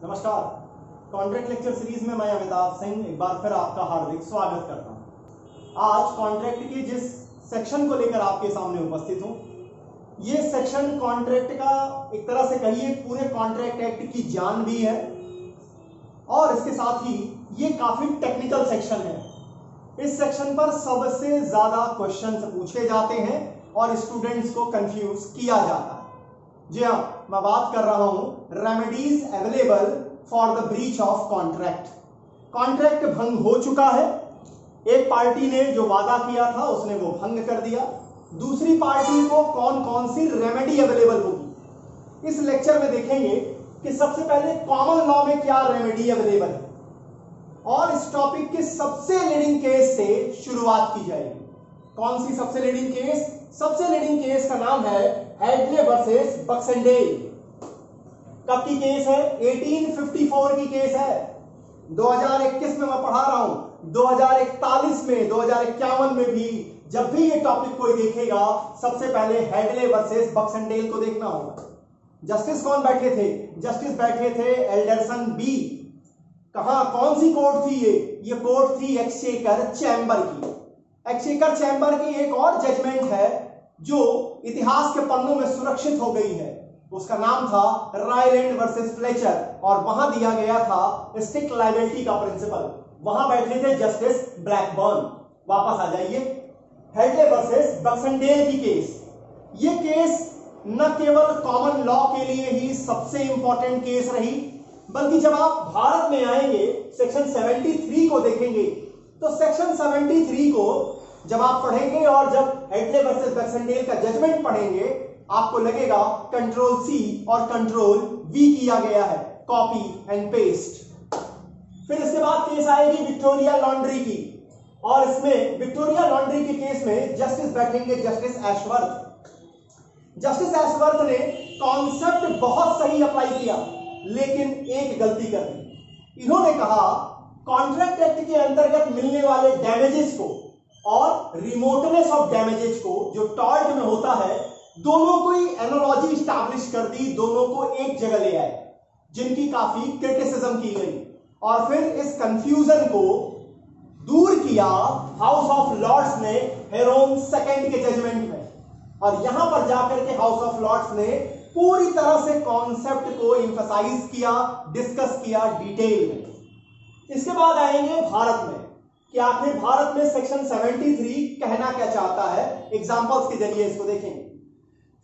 नमस्कार। Contract lecture series में मैं अमिताभ सिंह एक बार फिर आपका हार्दिक स्वागत करता हूं। आज कॉन्ट्रैक्ट के जिस सेक्शन को लेकर आपके सामने उपस्थित हूं, ये सेक्शन कॉन्ट्रैक्ट का एक तरह से कहिए पूरे कॉन्ट्रैक्ट एक्ट की जान भी है और इसके साथ ही ये काफी टेक्निकल सेक्शन है। इस सेक्शन पर सबसे ज्यादा क्वेश्चंस पूछे जाते हैं और स्टूडेंट्स को कंफ्यूज किया जाता है। जी हाँ, मैं बात कर रहा हूं remedies available for the breach of contract. Contract भंग हो चुका है, एक पार्टी ने जो वादा किया था उसने वो भंग कर दिया, दूसरी पार्टी को कौन कौन सी रेमेडी अवेलेबल होगी इस लेक्चर में देखेंगे कि सबसे पहले कॉमन लॉ में क्या रेमेडी अवेलेबल है और इस टॉपिक के सबसे लीडिंग केस से शुरुआत की जाएगी। कौन सी सबसे लीडिंग केस? सबसे लीडिंग केस का नाम है हेडले वर्सेस बक्सेंडेल। कब की केस है? 1854 की केस है। 2021 में मैं पढ़ा रहा हूं, 2041 में, 2051 में भी जब भी ये टॉपिक कोई देखेगा सबसे पहले हेडले वर्सेस बक्सेंडेल को देखना होगा। जस्टिस कौन बैठे थे? जस्टिस बैठे थे एल्डरसन बी। कहां, कौन सी कोर्ट थी ये कोर्ट थी एक्सचेकर चैम्बर की। एक्सचेकर चैम्बर की एक और जजमेंट है जो इतिहास के पन्नों में सुरक्षित हो गई है, उसका नाम था रायलैंड वर्सेस फ्लेचर और वहां दिया गया था स्ट्रिक्ट लायबिलिटी का प्रिंसिपल। वहां बैठे थे जस्टिस ब्लैकबर्न। वापस आ जाइए, हेडले वर्सेस बक्सेंडेल की केस। ये केस न केवल कॉमन लॉ के लिए ही सबसे इंपॉर्टेंट केस रही, बल्कि जब आप भारत में आएंगे सेक्शन 73 को देखेंगे तो सेक्शन 73 को जब आप पढ़ेंगे और जब हेडले वर्सेस बक्सेंडेल का जजमेंट पढ़ेंगे आपको लगेगा कंट्रोल सी और कंट्रोल वी किया गया है, कॉपी एंड पेस्ट। फिर इसके बाद केस आएगी विक्टोरिया लॉन्ड्री की और इसमें विक्टोरिया लॉन्ड्री के केस में जस्टिस बैठेंगे जस्टिस एशवर्थ। जस्टिस एशवर्थ ने कॉन्सेप्ट बहुत सही अप्लाई किया लेकिन एक गलती कर दी। इन्होंने कहा कॉन्ट्रैक्ट एक्ट के अंतर्गत मिलने वाले डैमेजेस को और रिमोटनेस ऑफ डैमेजेस को जो टॉर्ट में होता है, दोनों को ही एनालॉजी स्टैब्लिश कर दी, दोनों को एक जगह ले आए, जिनकी काफी क्रिटिसिज्म की गई और फिर इस कंफ्यूजन को दूर किया हाउस ऑफ लॉर्ड्स ने हेरोन सेकंड के जजमेंट में। और यहां पर जाकर के हाउस ऑफ लॉर्ड्स ने पूरी तरह से कॉन्सेप्ट को एम्फसाइज किया, डिस्कस किया डिटेल में। इसके बाद आएंगे भारत में कि आखिर भारत में सेक्शन 73 कहना क्या चाहता है। एग्जांपल्स के जरिए इसको देखेंगे।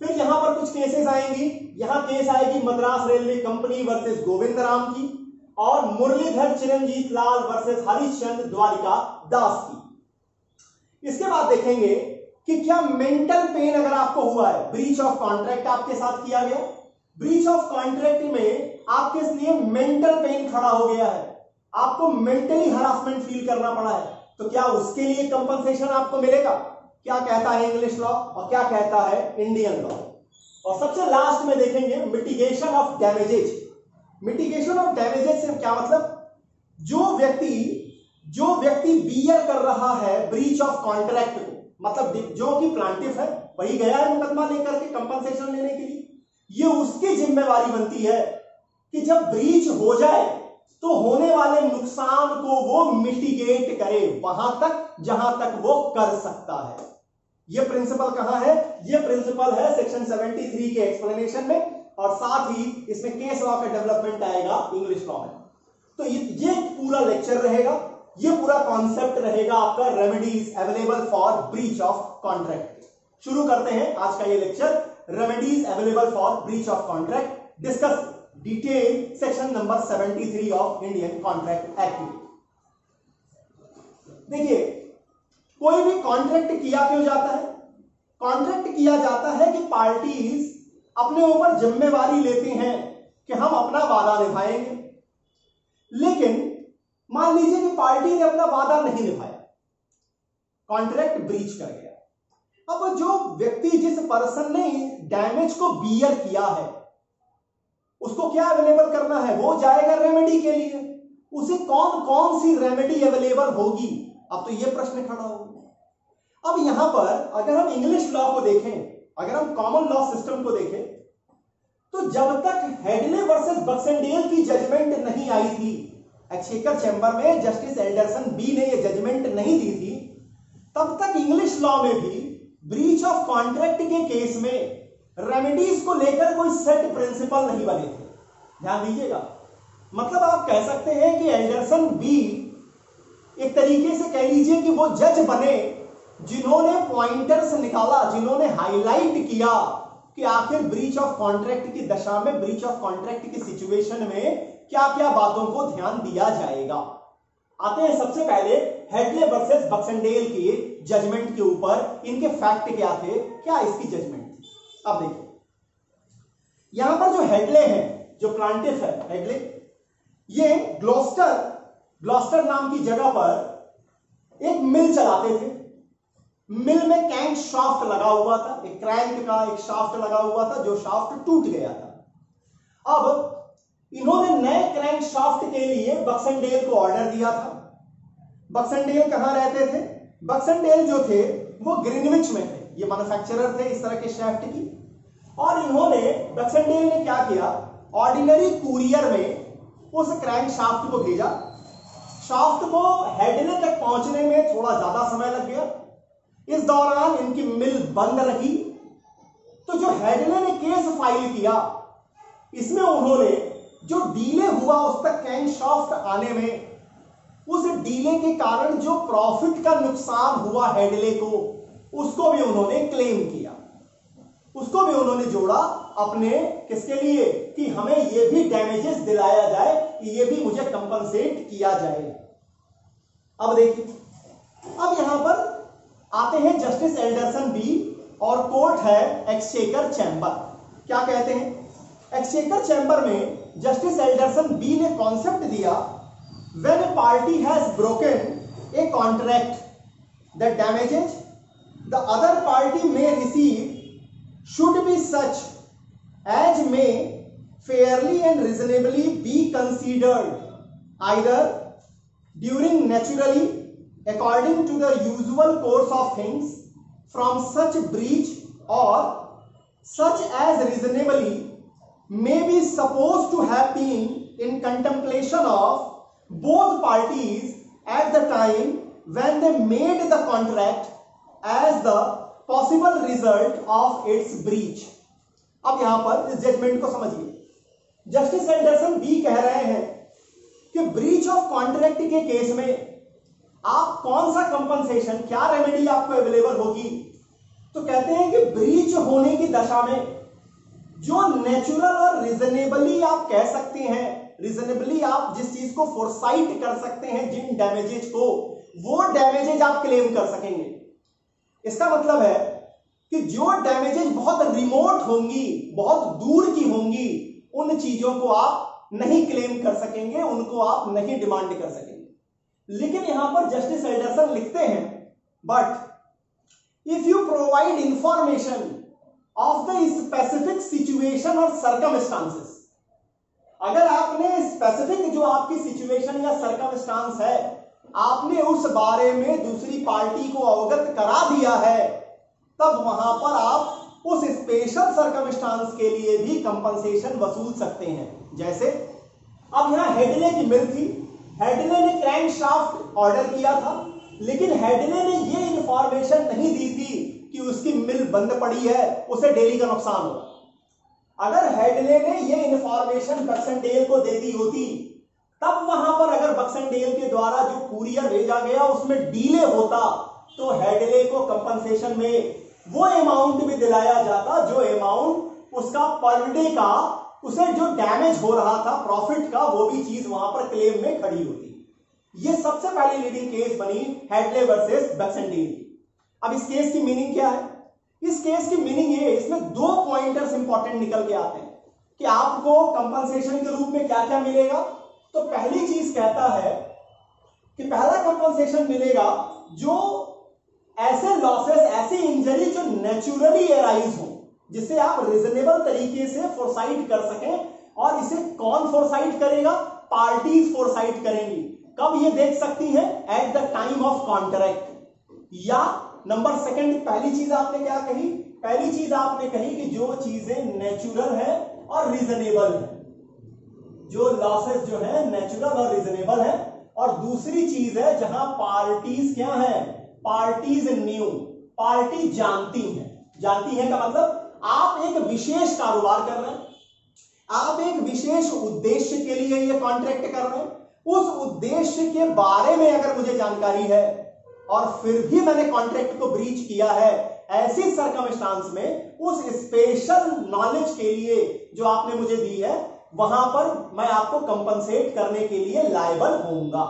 फिर यहां पर कुछ केसेस आएंगी। यहां केस आएगी Madras railway company versus Govind Ram की और मुरलीधर चिरंजीत लाल वर्सेस हरिश्चंद्र द्वारिका दास की। इसके बाद देखेंगे कि क्या मेंटल पेन अगर आपको हुआ है, ब्रीच ऑफ कॉन्ट्रैक्ट आपके साथ किया गया, ब्रीच ऑफ कॉन्ट्रैक्ट में आपके लिए मेंटल पेन खड़ा हो गया है, आपको मेंटली हरासमेंट फील करना पड़ा है, तो क्या उसके लिए कंपनसेशन आपको मिलेगा? क्या कहता है इंग्लिश लॉ और क्या कहता है इंडियन लॉ। और सबसे लास्ट में देखेंगे mitigation of damages. Mitigation of damages से क्या मतलब? जो व्यक्ति बियर कर रहा है ब्रीच ऑफ कॉन्ट्रैक्ट को, मतलब जो कि प्लांटिफ है वही गया है मुकदमा लेकर के कंपनसेशन लेने के लिए, ये उसकी जिम्मेवारी बनती है कि जब ब्रीच हो जाए तो होने वाले नुकसान को वो मिटिगेट करे वहां तक जहां तक वो कर सकता है। ये प्रिंसिपल कहां है? ये प्रिंसिपल है सेक्शन 73 के एक्सप्लेनेशन में और साथ ही इसमें केस लॉ का डेवलपमेंट आएगा इंग्लिश लॉ में। तो ये पूरा लेक्चर रहेगा, ये पूरा कॉन्सेप्ट रहेगा आपका remedies available for breach of contract. शुरू करते हैं आज का ये lecture, remedies available for breach of contract, discuss detail section number 73 of Indian contract act. देखिए, कोई भी कॉन्ट्रैक्ट किया क्यों जाता है? कॉन्ट्रैक्ट किया जाता है कि पार्टीज अपने ऊपर जिम्मेवारी लेती हैं कि हम अपना वादा निभाएंगे, लेकिन मान लीजिए कि पार्टी ने अपना वादा नहीं निभाया, कॉन्ट्रैक्ट ब्रीच कर गया। अब जो व्यक्ति, जिस पर्सन ने डैमेज को बियर किया है, उसको क्या अवेलेबल करना है? वो जाएगा रेमेडी के लिए। उसे कौन कौन सी रेमेडी अवेलेबल होगी? अब तो ये प्रश्न खड़ा होगा। अब यहां पर अगर हम इंग्लिश लॉ को देखें, अगर हम कॉमन लॉ सिस्टम को देखें, तो जब तक हेडले वर्सेस बक्सेंडेल की जजमेंट नहीं आई थी, एक्सचेकर चैम्बर में जस्टिस एल्डरसन बी ने ये जजमेंट नहीं दी थी, तब तक इंग्लिश लॉ में भी ब्रीच ऑफ कॉन्ट्रैक्ट के केस में रेमेडीज को लेकर कोई सेट प्रिंसिपल नहीं बने थे। ध्यान दीजिएगा, मतलब आप कह सकते हैं कि एल्डरसन बी एक तरीके से कह लीजिए कि वो जज बने जिन्होंने पॉइंटर्स निकाला, जिन्होंने हाईलाइट किया कि आखिर ब्रीच ऑफ कॉन्ट्रैक्ट की दशा में, ब्रीच ऑफ कॉन्ट्रैक्ट की सिचुएशन में क्या क्या बातों को ध्यान दिया जाएगा। आते हैं सबसे पहले हेडले वर्सेस बक्सनडेल के जजमेंट के ऊपर। इनके फैक्ट क्या थे, क्या इसकी जजमेंट थी। अब देखिए, यहां पर जो हेडले हैं, जो प्लांटिफ है हेडले, ये ग्लॉस्टर नाम की जगह पर एक मिल चलाते थे। मिल में क्रैंक शाफ्ट लगा हुआ था, एक क्रैंक का एक शाफ्ट लगा हुआ था, जो शाफ्ट टूट गया था। अब इन्होंने नए क्रैंक शाफ्ट के लिए बक्सनडेल को ऑर्डर दिया था। बक्सनडेल कहां रहते थे? बक्सनडेल जो थे वो ग्रीनविच में थे, ये मैन्युफैक्चरर थे इस तरह के शाफ्ट की। और इन्होंने, बक्सनडेल ने क्या किया, ऑर्डिनरी कुरियर में उस क्रैंक शाफ्ट को भेजा। शाफ्ट को हेडले तक पहुंचने में थोड़ा ज्यादा समय लग गया। इस दौरान इनकी मिल बंद रही। तो जो हेडले ने केस फाइल किया, इसमें उन्होंने जो डीले हुआ उस तक क्रैंक शाफ्ट आने में, उस डीले के कारण जो प्रॉफिट का नुकसान हुआ हेडले को, उसको भी उन्होंने क्लेम किया, उसको भी उन्होंने जोड़ा अपने किसके लिए, कि हमें यह भी डैमेजेस दिलाया जाए, कि यह भी मुझे कंपनसेट किया जाए। अब देखिए, अब यहां पर आते हैं जस्टिस एल्डरसन बी और कोर्ट है एक्सचेकर चैम्बर। क्या कहते हैं? एक्सचेकर चैम्बर में जस्टिस एल्डरसन बी ने कॉन्सेप्ट दिया, when A party has broken a contract, the damages the other party में receive should be such as may fairly and reasonably be considered either during naturally according to the usual course of things from such breach or such as reasonably may be supposed to have been in contemplation of both parties at the time when they made the contract as the possible result of its breach. अब यहां पर इस judgement को समझिए, justice Alderson B कह रहे हैं कि ब्रीच ऑफ कॉन्ट्रैक्ट के केस में आप कौन सा कंपनसेशन, क्या रेमेडी आपको अवेलेबल होगी। तो कहते हैं कि ब्रीच होने की दशा में जो नेचुरल और रीजनेबली आप कह सकते हैं, रीजनेबली आप जिस चीज को फोरसाइट कर सकते हैं, जिन डैमेजेज को, वो डैमेजेज आप क्लेम कर सकेंगे। इसका मतलब है कि जो डैमेजेज बहुत रिमोट होंगी, बहुत दूर की होंगी, उन चीजों को आप नहीं क्लेम कर सकेंगे, उनको आप नहीं डिमांड कर सकेंगे। लेकिन यहां पर जस्टिस एल्डरसन लिखते हैं, but if you provide information of the specific situation और सर्कमस्टांसेस, अगर आपने स्पेसिफिक जो आपकी सिचुएशन या सर्कमस्टांस है, आपने उस बारे में दूसरी पार्टी को अवगत करा दिया है, तब वहां पर आप उस स्पेशल सर्कमस्टांस के लिए भी कंपनसेशन वसूल सकते हैं। जैसे अब यहां हेडले की मिल थी, हेडले ने क्रैंक शाफ्ट ऑर्डर किया था, लेकिन हेडले ने यह इंफॉर्मेशन नहीं दी थी कि उसकी मिल बंद पड़ी है, उसे डेली का नुकसान होगा। अगर हेडले ने यह इंफॉर्मेशन बक्सनडेल को दे दी होती, तब वहां पर अगर बक्सनडेल के द्वारा जो कुरियर भेजा गया उसमें डीले होता, तो हेडले को कंपनसेशन में वो अमाउंट भी दिलाया जाता जो अमाउंट उसका पर डे का, उसे जो डैमेज हो रहा था प्रॉफिट का, वो भी चीज वहां पर क्लेम में खड़ी होती। ये सबसे पहली लीडिंग केस बनी हेडले वर्सेस बक्सनडेल। अब इस केस की मीनिंग क्या है? इस केस की मीनिंग ये, इसमें दो पॉइंटर्स इंपॉर्टेंट निकल के आते हैं कि आपको कंपनसेशन के रूप में क्या क्या मिलेगा। तो पहली चीज कहता है कि पहला कंपनसेशन मिलेगा जो ऐसे लॉसेस, ऐसी इंजरी जो नेचुरली एराइज हो, जिसे आप रीजनेबल तरीके से फोरसाइट कर सकें। और इसे कौन फोरसाइट करेगा? पार्टीज फोरसाइट करेंगी। कब ये देख सकती हैं? At the time of contract. या नंबर सेकंड, पहली चीज आपने क्या कही? पहली चीज आपने कही कि जो चीजें नेचुरल है और रीजनेबल है। जो लॉसेस जो है नेचुरल और रीजनेबल है, और दूसरी चीज है जहां पार्टीज क्या है, पार्टीज न्यू, पार्टी जानती है। जानती है का मतलब आप एक विशेष कारोबार कर रहे हैं, आप एक विशेष उद्देश्य के लिए ये कॉन्ट्रैक्ट कर रहे हैं, उस उद्देश्य के बारे में अगर मुझे जानकारी है और फिर भी मैंने कॉन्ट्रैक्ट को ब्रीच किया है, ऐसी सर्कमस्टांस में उस स्पेशल नॉलेज के लिए जो आपने मुझे दी है वहां पर मैं आपको कंपनसेट करने के लिए लायबल होऊंगा।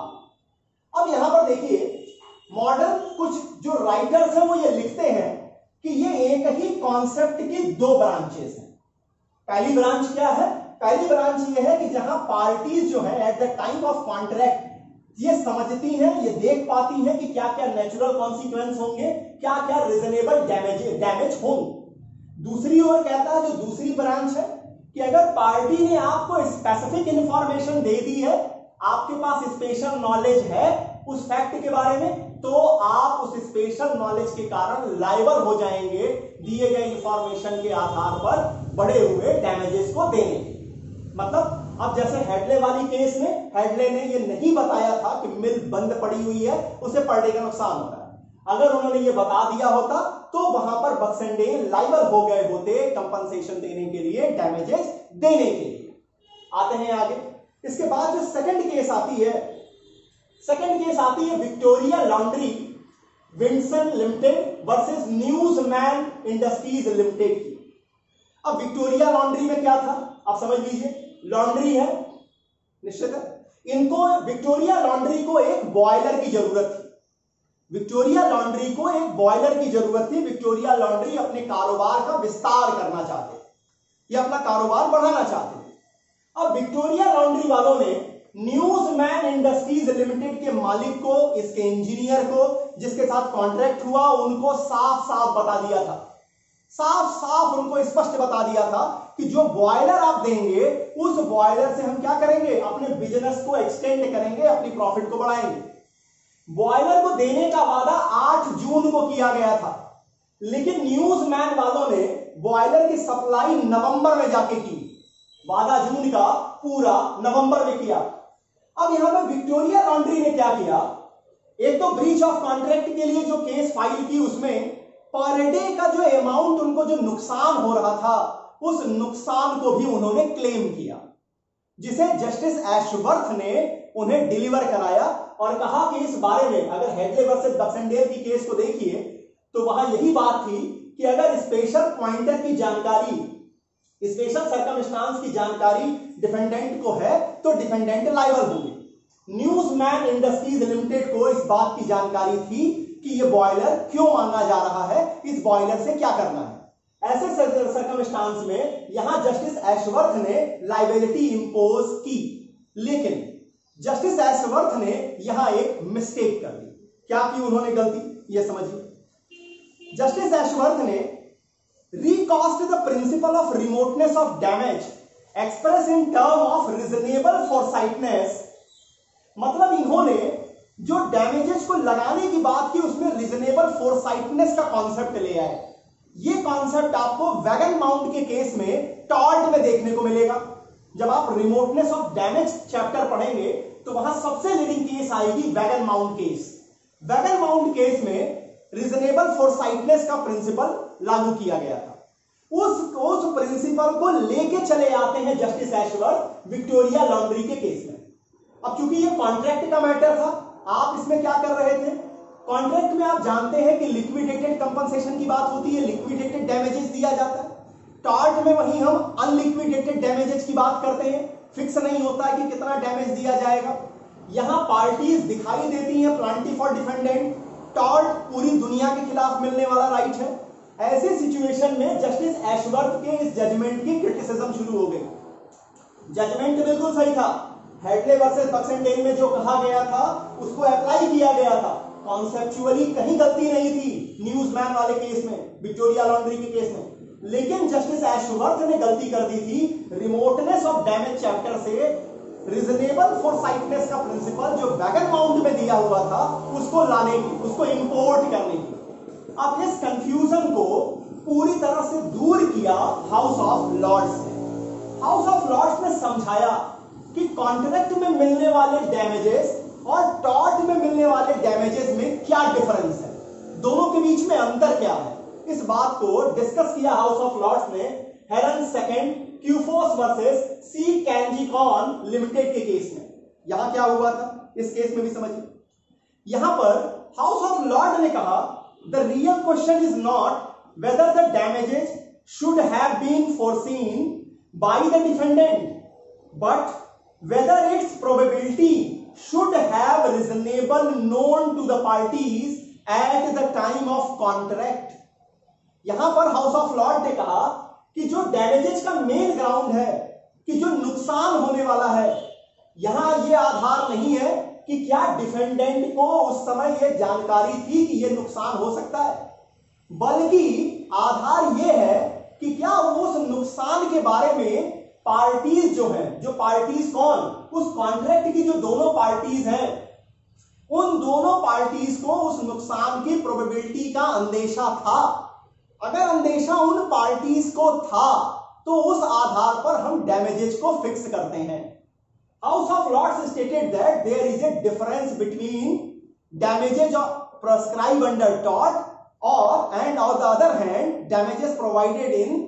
अब यहां पर देखिए मॉडर्न कुछ जो राइटर्स हैं वो ये लिखते हैं कि ये एक ही कॉन्सेप्ट की दो ब्रांचेस हैं। पहली ब्रांच क्या है, पहली ब्रांच ये है कि जहां पार्टीज जो है at the time of contract ये समझती हैं, ये देख पाती हैं कि क्या क्या नेचुरल कॉन्सिक्वेंस होंगे, क्या क्या रीजनेबल डैमेज होंगे। दूसरी ओर कहता है जो दूसरी ब्रांच है कि अगर पार्टी ने आपको स्पेसिफिक इंफॉर्मेशन दे दी है, आपके पास स्पेशल नॉलेज है उस फैक्ट के बारे में, तो आप उस स्पेशल नॉलेज के कारण लायबल हो जाएंगे दिए गए इंफॉर्मेशन के आधार पर बढ़े हुए डैमेजेस को देने के। मतलब अब जैसे हेडले वाली केस में हेडले ने ये नहीं बताया था कि मिल बंद पड़ी हुई है, उसे पर डे का नुकसान होता है। अगर उन्होंने ये बता दिया होता तो वहां पर बक्सनडेल लायबल हो गए होते कंपनसेशन देने के लिए, डैमेजेस देने के लिए। आते हैं आगे। इसके बाद जो सेकंड केस आती है, सेकंड केस आती है Victoria laundry Windsor limited versus न्यूज़मैन इंडस्ट्रीज लिमिटेड की। अब विक्टोरिया लॉन्ड्री में क्या था आप समझ लीजिए, लॉन्ड्री है निश्चित है, इनको विक्टोरिया लॉन्ड्री को एक बॉयलर की जरूरत थी। विक्टोरिया लॉन्ड्री को एक बॉयलर की जरूरत थी। विक्टोरिया लॉन्ड्री अपने कारोबार का विस्तार करना चाहते थे या अपना कारोबार बढ़ाना चाहते थे। अब विक्टोरिया लॉन्ड्री वालों ने न्यूज़मैन इंडस्ट्रीज लिमिटेड के मालिक को, इसके इंजीनियर को, जिसके साथ कॉन्ट्रैक्ट हुआ, उनको साफ साफ बता दिया था, साफ साफ उनको स्पष्ट बता दिया था कि जो बॉयलर आप देंगे उस बॉयलर से हम क्या करेंगे, अपने बिजनेस को एक्सटेंड करेंगे, अपनी प्रॉफिट को बढ़ाएंगे। बॉयलर को देने का वादा 8 जून को किया गया था, लेकिन न्यूज़मैन वालों ने बॉयलर की सप्लाई नवंबर में जाके की। वादा जून का पूरा नवंबर में किया। अब यहां पर विक्टोरिया लॉन्ड्री ने क्या किया, एक तो ब्रीच ऑफ कॉन्ट्रैक्ट के लिए जो केस फाइल की उसमें पर डे का जो अमाउंट उनको जो नुकसान हो रहा था उस नुकसान को भी उन्होंने क्लेम किया, जिसे जस्टिस एशवर्थ ने उन्हें डिलीवर कराया और कहा कि इस बारे में अगर हेडले वर्सेस बक्सनडेल की केस को देखिए तो वहां यही बात थी कि अगर स्पेशल पॉइंटर की जानकारी, स्पेशल सर्कमस्टांस की जानकारी डिफेंडेंट को है तो डिफेंडेंट लायबल होंगे। न्यूज़मैन इंडस्ट्रीज लिमिटेड को इस बात की जानकारी थी कि ये बॉयलर क्यों मांगा जा रहा है, इस बॉयलर से क्या करना है। ऐसे सर्कमस्टांस में यहां जस्टिस एशवर्थ ने लायबिलिटी इंपोज की, लेकिन जस्टिस एशवर्थ ने यहां एक मिस्टेक कर दी। क्या की उन्होंने गलती, ये समझिए। जस्टिस एशवर्थ ने recast the principle of remoteness of damage expressed in term of reasonable foresightness, मतलब इन्होंने जो डैमेजेस को लगाने की बात की उसमें रीजनेबल फोरसाइटनेस का कॉन्सेप्ट ले आए। ये कॉन्सेप्ट आपको वैगन माउंट के केस में टॉर्ट में देखने को मिलेगा। जब आप रिमोटनेस ऑफ डैमेज चैप्टर पढ़ेंगे तो वहां सबसे लीडिंग केस आएगी wagon mount case. Wagon mount case में रीजनेबल फोरसाइटनेस का प्रिंसिपल लागू किया गया था। उस प्रिंसिपल को लेके चले आते हैं जस्टिस एशवर्थ विक्टोरिया लॉन्ड्री के केस में। अब चूंकि ये कॉन्ट्रैक्ट का मैटर था, आप इसमें क्या कर रहे थे, कॉन्ट्रैक्ट में आप जानते हैं कि लिक्विडेटेड कंपनसेशन की बात होती है, लिक्विडेटेड डैमेजेस दिया जाता है। टॉर्ट में वहीं हम अनलिक्विडेटेड डैमेजेस की बात करते हैं, फिक्स नहीं होता है कि कितना डैमेज दिया जाएगा। यहां पार्टीज दिखाई देती हैं प्लांटी फॉर डिफेंडेंट, टॉर्ट पूरी दुनिया के खिलाफ मिलने वाला राइट है। ऐसे सिचुएशन में जस्टिस एशवर्थ के इस जजमेंट की क्रिटिसिज्म शुरू हो गई। जजमेंट बिल्कुल सही था, हेडले वर्सेस बक्सनडेल में जो कहा गया था उसको अप्लाई किया गया था, कॉन्सेप्चुअली कहीं गलती नहीं थी न्यूज़मैन वाले केस में, विक्टोरिया लॉन्ड्री के केस में। लेकिन जस्टिस एशवर्थ ने गलती कर दी थी रिमोटनेस ऑफ डैमेज चैप्टर से रीजनेबल फोरसाइटनेस का प्रिंसिपल जो वैगन माउंट में दिया हुआ था उसको लाने की, उसको इंपोर्ट करने की। अब इस कंफ्यूजन को पूरी तरह से दूर किया हाउस ऑफ लॉर्ड्स ने। हाउस ऑफ लॉर्ड्स ने समझाया कि कॉन्ट्रैक्ट में मिलने वाले डैमेजेस और टॉर्ट में मिलने वाले डैमेजेस में क्या डिफरेंस है, दोनों के बीच में अंतर क्या है। इस बात को डिस्कस किया हाउस ऑफ लॉर्ड्स ने हेरन सेकंड क्यूफोस वर्सेस सी कैंजीकॉन लिमिटेड के केस में। यहां क्या हुआ था इस केस में भी समझिए। यहां पर हाउस ऑफ लॉर्ड ने कहा the real question is not whether the damages should have been foreseen by the defendant but whether its probability should have reasonable known to the parties at the time of contract। यहां पर house of lord ने कहा कि जो damages का main ground है, कि जो नुकसान होने वाला है, यहां यह आधार नहीं है कि क्या डिफेंडेंट को उस समय यह जानकारी थी कि यह नुकसान हो सकता है, बल्कि आधार यह है कि क्या उस नुकसान के बारे में पार्टीज जो हैं, जो पार्टीज कौन, उस कॉन्ट्रैक्ट की जो दोनों पार्टीज हैं, उन दोनों पार्टीज को उस नुकसान की प्रोबेबिलिटी का अंदेशा था। अगर अंदेशा उन पार्टीज को था तो उस आधार पर हम डैमेजेस को फिक्स करते हैं। House of Lords stated that there is a difference between damages prescribe under tort और and on the other hand damages provided in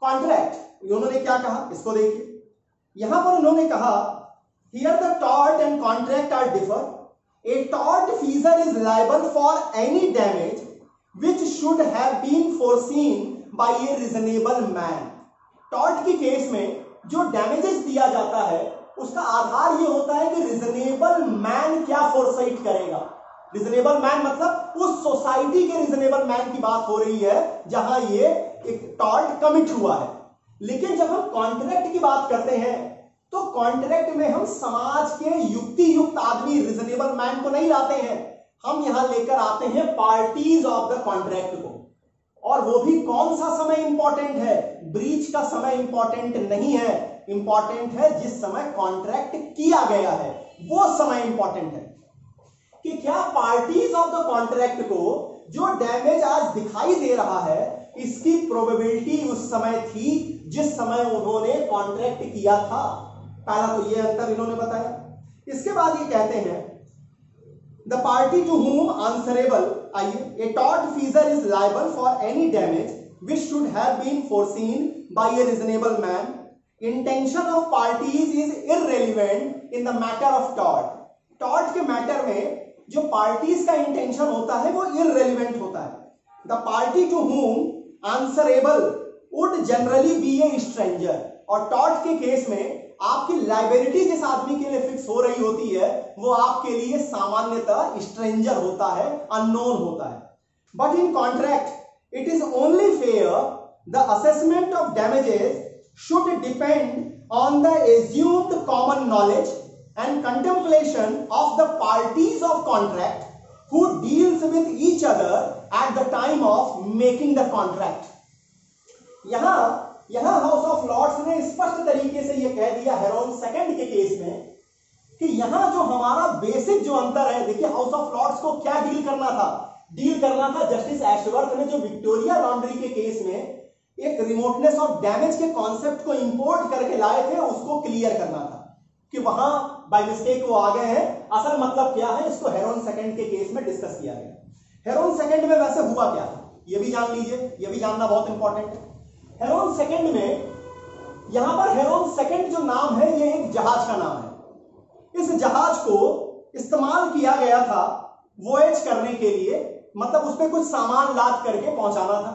contract. उन्होंने क्या कहा इसको देखिए। यहां पर उन्होंने कहा here the tort and contract are differ. A tort feasor is liable for any damage which should have been foreseen by a reasonable man। Tort की केस में जो डैमेजेस दिया जाता है उसका आधार यह होता है कि रिजनेबल मैन क्या फोरसाइट करेगा। रिजनेबल मैन मतलब उस सोसाइटी के रिजनेबल मैन की बात हो रही है जहां ये एक टॉर्ट कमिट हुआ है। लेकिन जब हम कॉन्ट्रैक्ट की बात करते हैं तो कॉन्ट्रैक्ट में हम समाज के युक्ति युक्त आदमी रिजनेबल मैन को नहीं लाते हैं, हम यहां लेकर आते हैं पार्टीज ऑफ द कॉन्ट्रैक्ट को। और वो भी कौन सा समय इंपॉर्टेंट है, ब्रीच का समय इंपॉर्टेंट नहीं है, इंपॉर्टेंट है जिस समय कॉन्ट्रैक्ट किया गया है वो समय इंपॉर्टेंट है कि क्या पार्टीज ऑफ द कॉन्ट्रैक्ट को जो डैमेज आज दिखाई दे रहा है इसकी प्रोबेबिलिटी उस समय थी जिस समय उन्होंने कॉन्ट्रैक्ट किया था। पहला तो ये अंतर इन्होंने बताया। इसके बाद ये कहते हैं The party to whom answerable, a tort feasor is liable for any damage which should have been foreseen by a reasonable man. Intention of parties is irrelevant in the matter of tort। tort के matter में जो parties का intention होता है वो irrelevant होता है। The party to whom answerable would generally be a stranger। और tort के केस में आपकी लाइबिलिटी जिस आदमी के लिए फिक्स हो रही होती है वो आपके लिए सामान्यतः स्ट्रेंजर होता है, अननोन होता है। But in contract it is only fair the assessment of damages should depend on the assumed common knowledge and contemplation of the parties of contract who deals with each other at the time of making the contract. यहां house of Lord's ने स्पष्ट तरीके से यह कह दिया Heron second के case में कि यहां जो हमारा बेसिक जो अंतर है, देखिए हाउस ऑफ लॉर्ड्स को क्या डील करना था जस्टिस एशवर्थ ने जो विक्टोरिया लॉन्ड्री के केस में एक रिमोटनेस ऑफ डैमेज के कॉन्सेप्ट को इंपोर्ट करके लाए थे उसको क्लियर करना था कि वहां बाय मिस्टेक वो आ गए हैं। असल मतलब क्या है इसको हेरोन सेकंड के केस में डिस्कस किया गया। हेरोन सेकंड में वैसे हुआ क्या था ये भी जान लीजिए, ये भी जानना बहुत इंपॉर्टेंट है। हेरोन सेकंड में यहां पर हेरोन सेकंड जो नाम है ये एक जहाज का नाम है। इस जहाज को इस्तेमाल किया गया था वॉयज करने के लिए, मतलब उसमें कुछ सामान लाद करके पहुंचाना था।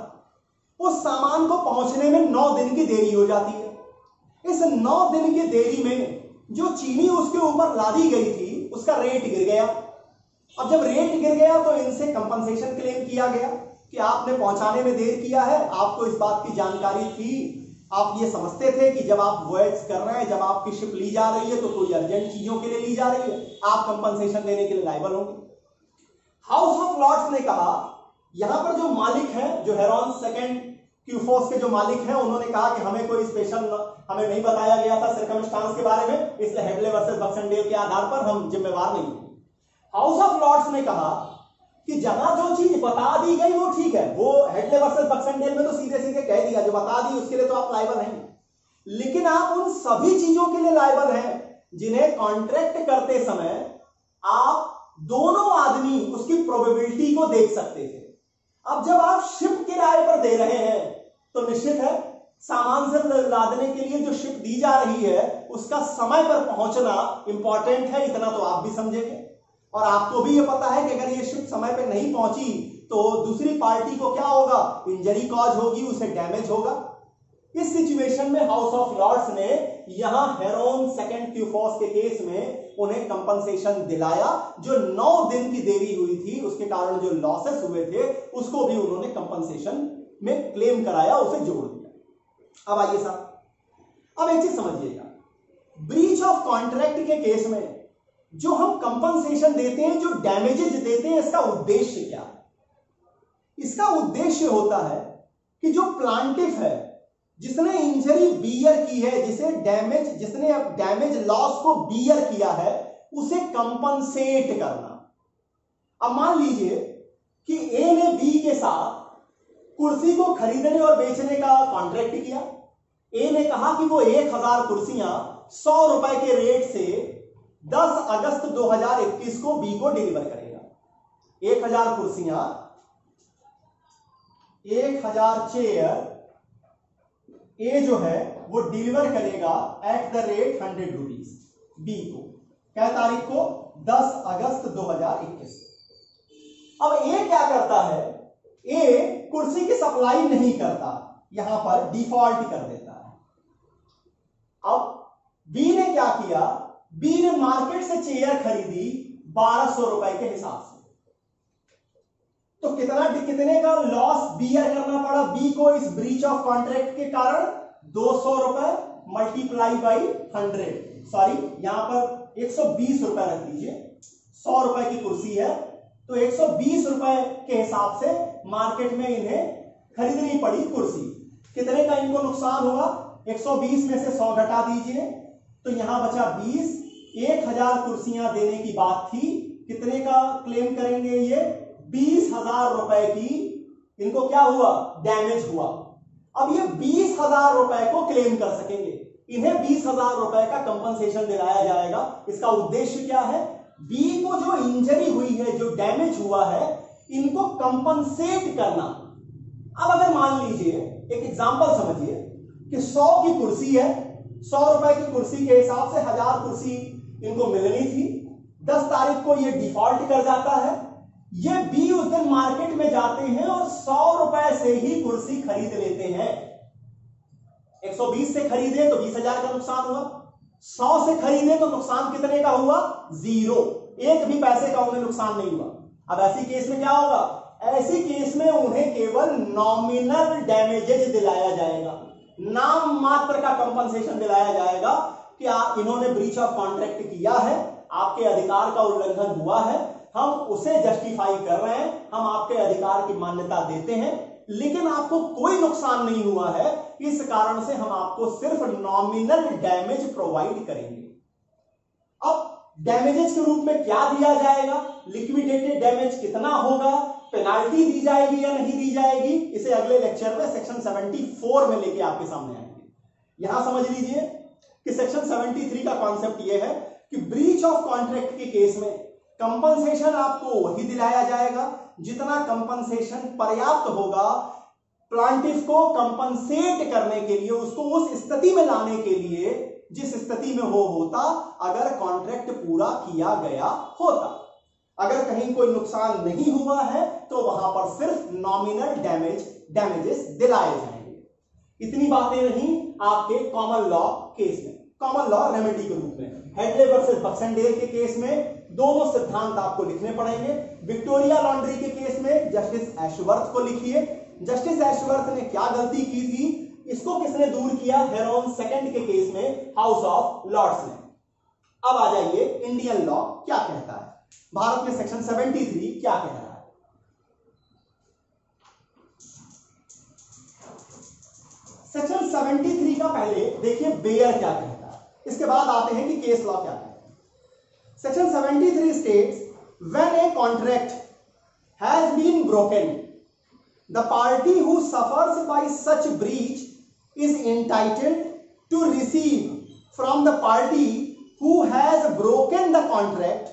उस सामान को पहुंचने में 9 दिन की देरी हो जाती है। इस 9 दिन की देरी में जो चीनी उसके ऊपर लादी गई थी उसका रेट गिर गया। अब जब रेट गिर गया तो इनसे कंपनसेशन क्लेम किया गया कि आपने पहुंचाने में देर किया है, आपको इस बात की जानकारी थी, आप ये समझते थे कि जब आप वॉयज कर रहे हैं, जब आपकी शिप ली जा रही है तो कोई अर्जेंट चीजों के लिए ली जा रही है, आप कंपनसेशन देने के लिए लायबल होंगे। हाउस ऑफ लॉर्ड्स ने कहा यहां पर जो मालिक हैं, जो हेरोन सेकंड क्यूफोस के जो मालिक हैं, उन्होंने कहा कि हमें कोई स्पेशल हमें नहीं बताया गया था सर्कमस्टांस के बारे में, इसलिए हेडले वर्सेस बक्सनडेल के आधार पर हम जिम्मेवार नहीं। हाउस ऑफ लॉर्ड्स ने कहा कि जहां जो चीज बता दी गई वो ठीक है, वो हेडले वर्सेस बक्सनडेल में तो सीधे सीधे कह दिया जो बता दी उसके लिए तो आप लायबल हैं। लेकिन आप उन सभी चीजों के लिए लायबल हैं जिन्हें कॉन्ट्रैक्ट करते समय आप दोनों आदमी उसकी प्रोबेबिलिटी को देख सकते थे। अब जब आप शिप किराए पर दे रहे हैं तो निश्चित है सामान से लादने के लिए जो शिप दी जा रही है उसका समय पर पहुंचना इंपॉर्टेंट है, इतना तो आप भी समझेंगे। और आपको भी ये पता है कि अगर ये शिप समय पर नहीं पहुंची तो दूसरी पार्टी को क्या होगा, इंजरी कॉज होगी, उसे डैमेज होगा। इस सिचुएशन में हाउस ऑफ लॉर्ड्स ने यहां हेरोन सेकंड क्यूफॉस के केस में उन्हें कंपनसेशन दिलाया। जो 9 दिन की देरी हुई थी उसके कारण जो लॉसेस हुए थे उसको भी उन्होंने कंपनसेशन में क्लेम कराया, उसे जोड़ दिया। अब आइए साहब, अब एक चीज समझिएगा, ब्रीच ऑफ कॉन्ट्रैक्ट के केस में जो हम कंपनसेशन देते हैं, जो डैमेजेस देते हैं, इसका उद्देश्य क्या है? इसका उद्देश्य होता है कि जो प्लांटिफ है, जिसने इंजरी बियर की है, जिसने डैमेज लॉस को बियर किया है, उसे कंपनसेट करना। अब मान लीजिए कि ए ने बी के साथ कुर्सी को खरीदने और बेचने का कॉन्ट्रैक्ट किया। ए ने कहा कि वो 1000 कुर्सियां 100 रुपए के रेट से 10 अगस्त 2021 को बी को डिलीवर करेगा। 1000 कुर्सियां, 1000 चेयर ए जो है वो डिलीवर करेगा at the rate 100 rupees B को। क्या तारीख को? 10 अगस्त 2021। अब ए क्या करता है? ए कुर्सी की सप्लाई नहीं करता, यहां पर डिफॉल्ट कर देता है। अब बी ने क्या किया? बी ने मार्केट से चेयर खरीदी 1200 रुपए के हिसाब से। तो कितने का लॉस बियर करना पड़ा बी को इस ब्रीच ऑफ कॉन्ट्रैक्ट के कारण? 200 रुपए मल्टीप्लाई बाई 100, सॉरी यहां पर 120 रुपए रख लीजिए। 100 रुपए की कुर्सी है तो 120 रुपए के हिसाब से मार्केट में इन्हें खरीदनी पड़ी कुर्सी। कितने का इनको नुकसान हुआ? 120 में से 100 घटा दीजिए तो यहां बचा 20। 1000 कुर्सियां देने की बात थी, कितने का क्लेम करेंगे ये? 20,000 रुपए की इनको क्या हुआ? डैमेज हुआ। अब ये 20,000 रुपए को क्लेम कर सकेंगे, इन्हें 20,000 रुपए का कंपनसेशन दिलाया जाएगा। इसका उद्देश्य क्या है? बी को जो इंजरी हुई है, जो डैमेज हुआ है, इनको कंपनसेट करना। अब अगर मान लीजिए, एक एग्जांपल समझिए कि 100 की कुर्सी है, 100 रुपए की कुर्सी के हिसाब से 1000 कुर्सी इनको मिलनी थी। 10 तारीख को ये डिफॉल्ट कर जाता है। ये बी उस दिन मार्केट में जाते हैं और 100 रुपए से ही कुर्सी खरीद लेते हैं। 120 से खरीदे तो 20,000 का नुकसान हुआ, 100 से खरीदे तो नुकसान कितने का हुआ? 0। एक भी पैसे का उन्हें नुकसान नहीं हुआ। अब ऐसी केस में क्या होगा? ऐसी केस में उन्हें केवल नॉमिनल डैमेजेस दिलाया जाएगा, नाम मात्र का कंपनसेशन दिलाया जाएगा कि आप इन्होंने ब्रीच ऑफ कॉन्ट्रैक्ट किया है, आपके अधिकार का उल्लंघन हुआ है, हम उसे जस्टिफाई कर रहे हैं, हम आपके अधिकार की मान्यता देते हैं, लेकिन आपको कोई नुकसान नहीं हुआ है, इस कारण से हम आपको सिर्फ नॉमिनल डैमेज प्रोवाइड करेंगे। अब डैमेजेस के रूप में क्या दिया जाएगा? लिक्विडेटेड डैमेज कितना होगा? पेनाल्टी दी जाएगी या नहीं दी जाएगी? इसे अगले लेक्चर में सेक्शन 74 में लेके आपके सामने आएंगे। यहां समझ लीजिए कि सेक्शन 73 का कॉन्सेप्ट यह है कि ब्रीच ऑफ कॉन्ट्रैक्ट के केस में कंपनसेशन आपको वही दिलाया जाएगा जितना कंपनसेशन पर्याप्त होगा प्लांटिफ को कंपनसेट करने के लिए, उसको उस स्थिति में लाने के लिए जिस स्थिति में वो होता अगर कॉन्ट्रैक्ट पूरा किया गया होता। अगर कहीं कोई नुकसान नहीं हुआ है तो वहां पर सिर्फ नॉमिनल डैमेजेस दिलाए जाएंगे। इतनी बातें रही आपके कॉमन लॉ केस में, कॉमन लॉ रेमेडी के रूप में। हेडले वर्सेस बक्सेंडेल के केस में दोनों सिद्धांत आपको लिखने पड़ेंगे। विक्टोरिया लॉन्ड्री के केस में जस्टिस एशवर्थ को लिखिए। जस्टिस एशवर्थ ने क्या गलती की थी, इसको किसने दूर किया? हेरोन सेकंड के केस में हाउस ऑफ लॉर्ड्स ने। अब आ जाइए इंडियन लॉ क्या कहता है, भारत में सेक्शन 73 क्या कह रहा है। सेक्शन 73 का पहले देखिए बेयर क्या कहता है, इसके बाद आते हैं कि केस लॉ क्या कहता है। Section 73 states, when a contract has been broken, the party who suffers by such breach is entitled to receive from the party who has broken the contract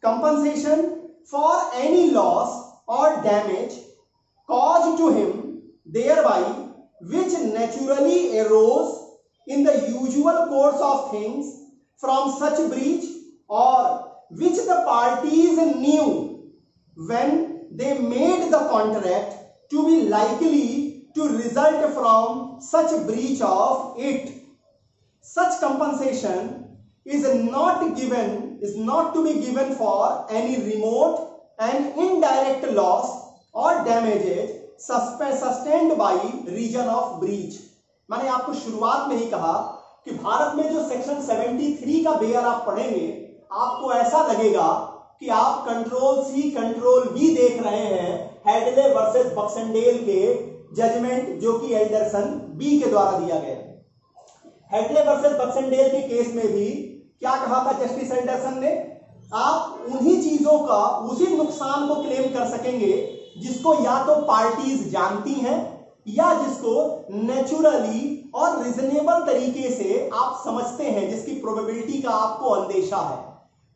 compensation for any loss or damage caused to him thereby, which naturally arose in the usual course of things from such breach, or which the parties knew when they made the contract to be likely to result from such breach of it. Such compensation is not to be given for any remote and indirect loss or damages sustained by reason of breach. मैंने आपको शुरुआत में ही कहा कि भारत में जो section 73 का bear आप पढ़ेंगे, आपको ऐसा लगेगा कि आप कंट्रोल सी कंट्रोल बी देख रहे हैं हेडले वर्सेस बक्सनडेल के जजमेंट, जो कि एल्डरसन बी के द्वारा दिया गया। हेडले वर्सेस बक्सनडेल के केस में भी क्या कहा था जस्टिस एल्डरसन ने, आप उन्हीं चीजों का उसी नुकसान को क्लेम कर सकेंगे जिसको या तो पार्टीज जानती हैं या जिसको नेचुरली और रीजनेबल तरीके से आप समझते हैं, जिसकी प्रोबेबिलिटी का आपको अंदेशा है।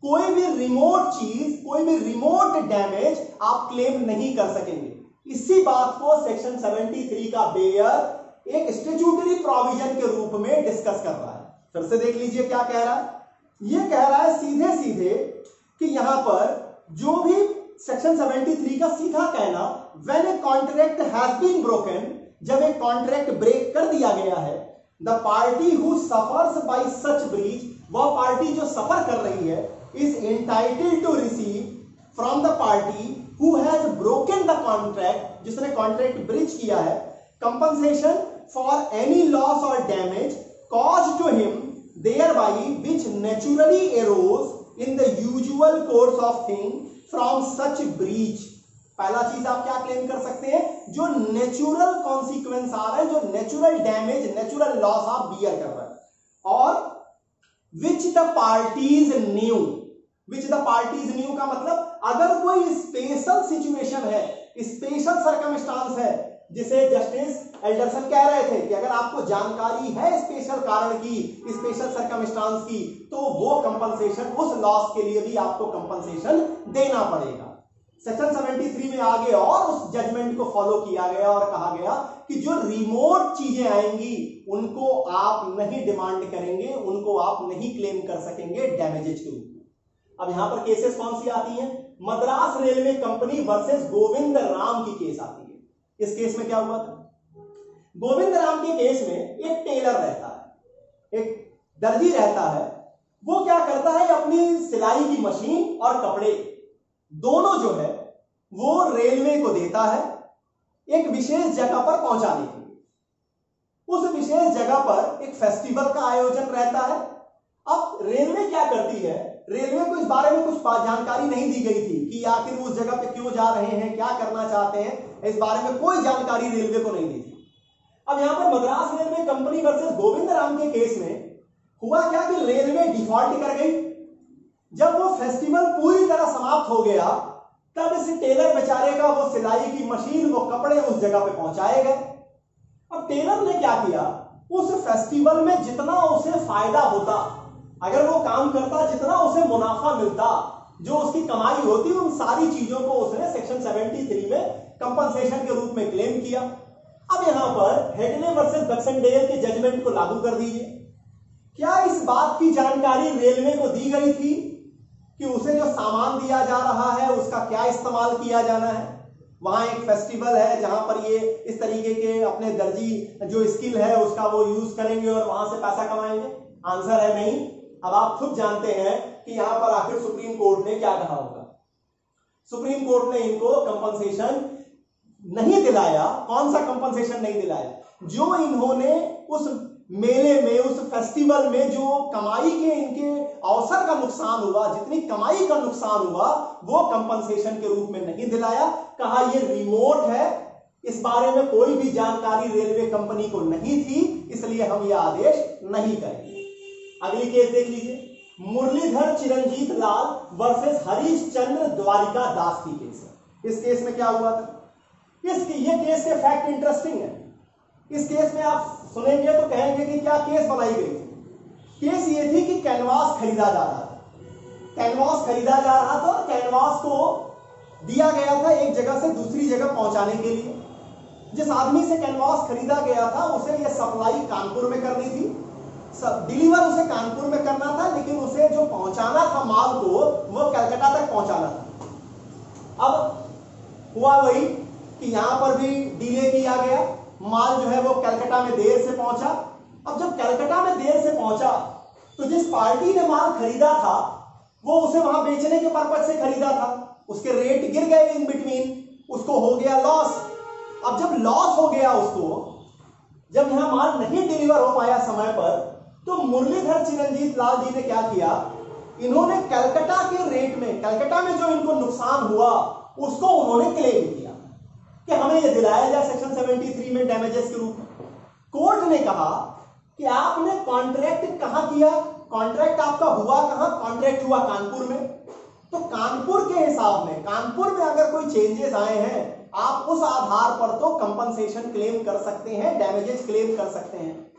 कोई भी रिमोट चीज, कोई भी रिमोट डैमेज आप क्लेम नहीं कर सकेंगे। इसी बात को सेक्शन 73 का बेयर एक स्टैट्यूटरी प्रोविजन के रूप में डिस्कस कर रहा है। फिर से देख लीजिए क्या कह रहा है। यह कह रहा है सीधे सीधे कि यहां पर जो भी सेक्शन 73 का सीधा कहना, when a contract has been broken, जब एक कॉन्ट्रैक्ट ब्रेक कर दिया गया है, the party who suffers by such breach, वह पार्टी जो सफर कर रही है, is entitled to receive from the party who has broken the contract, जिसने कॉन्ट्रैक्ट ब्रीच किया है, कंपनसेशन फॉर एनी लॉस और damage caused to him thereby which naturally arose in the usual course of things from such breach। पहला चीज आप क्या claim कर सकते हैं, जो नेचुरल कॉन्सिक्वेंस आ रहा है, जो नेचुरल डैमेज, नेचुरल लॉस आप बियर कर रहे हैं, और which the parties new. Which the parties new का मतलब अगर कोई स्पेशल सिचुएशन है, स्पेशल सर्कमस्टांस है, जिसे जस्टिस एल्डरसन कह रहे थे कि अगर आपको जानकारी है स्पेशल कारण की, स्पेशल सर्कमस्टांस की, तो वो कंपनसेशन, उस लॉस के लिए भी आपको कंपनसेशन देना पड़ेगा। सेक्शन 73 में आगे और उस जजमेंट को फॉलो किया गया और कहा गया कि जो रिमोट चीजें आएंगी उनको आप नहीं डिमांड करेंगे, उनको आप नहीं क्लेम कर सकेंगे डैमेजेज के रूप में। अब यहां पर केसेस कौन सी आती हैं, Madras railway company versus Govind Ram की केस आती है। इस केस में क्या हुआ था, गोविंद राम के केस में एक टेलर रहता है, एक दर्जी रहता है, वो क्या करता है, अपनी सिलाई की मशीन और कपड़े दोनों जो है वो रेलवे को देता है एक विशेष जगह पर पहुंचाने के लिए। उस विशेष जगह पर एक फेस्टिवल का आयोजन रहता है। अब रेलवे क्या करती है, रेलवे को इस बारे में कुछ जानकारी नहीं दी गई थी कि आखिर उस जगह पे क्यों जा रहे हैं, क्या करना चाहते हैं, इस बारे में कोई जानकारी रेलवे को नहीं दी थी। अब यहां पर Madras railway company versus Govind Ram के केस में हुआ क्या कि रेलवे डिफॉल्ट कर गई। जब वो फेस्टिवल पूरी तरह समाप्त हो गया, तब इस टेलर बेचारे का वो सिलाई की मशीन, वो कपड़े उस जगह पे पहुंचाए गए। अब टेलर ने क्या किया, उस फेस्टिवल में जितना उसे फायदा होता, अगर वो काम करता, जितना उसे मुनाफा मिलता, जो उसकी कमाई होती, उन सारी चीजों को उसने सेक्शन 73 में कंपनसेशन के रूप में क्लेम किया। अब यहां पर हेडले वर्सेस बक्सनडेल के जजमेंट को लागू कर दीजिए। क्या इस बात की जानकारी रेलवे को दी गई थी कि उसे जो सामान दिया जा रहा है उसका क्या इस्तेमाल किया जाना है? वहां एक फेस्टिवल है जहां पर ये इस तरीके के अपने दर्जी जो स्किल है उसका वो यूज करेंगे और वहां से पैसा कमाएंगे? आंसर है नहीं। अब आप खुद जानते हैं कि यहां पर आखिर सुप्रीम कोर्ट ने क्या कहा होगा। सुप्रीम कोर्ट ने इनको कंपनसेशन नहीं दिलाया। कौन सा कंपनसेशन नहीं दिलाया? जो इन्होंने उस मेले में, उस फेस्टिवल में जो कमाई के इनके अवसर का नुकसान हुआ, जितनी कमाई का नुकसान हुआ, वो कंपनसेशन के रूप में नहीं दिलाया। कहा ये रिमोट है, इस बारे में कोई भी जानकारी रेलवे कंपनी को नहीं थी, इसलिए हम ये आदेश नहीं करेंगे। अगली केस देख लीजिए, मुरलीधर चिरंजीत लाल वर्सेस हरीश चंद्र द्वारिका दास की केस है। इस केस में क्या हुआ था? ये केस के फैक्ट इंटरेस्टिंग है। इस केस में आप सुनेंगे तो कहेंगे कि क्या केस बनाई गई थी। केस ये थी कि कैनवास खरीदा जा रहा था, कैनवास खरीदा जा रहा था और कैनवास को दिया गया था एक जगह से दूसरी जगह पहुंचाने के लिए। जिस आदमी से कैनवास खरीदा गया था उसे यह सप्लाई कानपुर में करनी थी, डिलीवर उसे कानपुर में करना था, लेकिन उसे जो पहुंचाना था माल को वो कलकत्ता तक पहुंचाना था। अब हुआ वही कि यहां पर भी डिले किया गया, माल जो है वो कलकत्ता में देर से पहुंचा। अब जब कलकत्ता में देर से पहुंचा तो जिस पार्टी ने माल खरीदा था वो उसे वहां बेचने के पर्पज से खरीदा था, उसके रेट गिर गए इन बिटवीन, उसको हो गया लॉस। अब जब लॉस हो गया उसको, जब यहां माल नहीं डिलीवर हो पाया समय पर, तो मुरलीधर चिरंजीत लाल जी ने क्या किया, इन्होंने कलकत्ता के रेट में, कलकत्ता में जो इनको नुकसान हुआ उसको उन्होंने क्लेम किया कि हमें यह दिलाया जाए सेक्शन 73 में डैमेजेस के रूप में। कोर्ट ने कहा कि आपने कॉन्ट्रैक्ट कहां किया, कॉन्ट्रैक्ट आपका हुआ कहां, कॉन्ट्रैक्ट हुआ कानपुर में। तो कानपुर के हिसाब में, कानपुर में अगर कोई चेंजेस आए हैं आप उस आधार पर तो कंपनसेशन क्लेम कर सकते हैं, डैमेजेस क्लेम कर सकते हैं।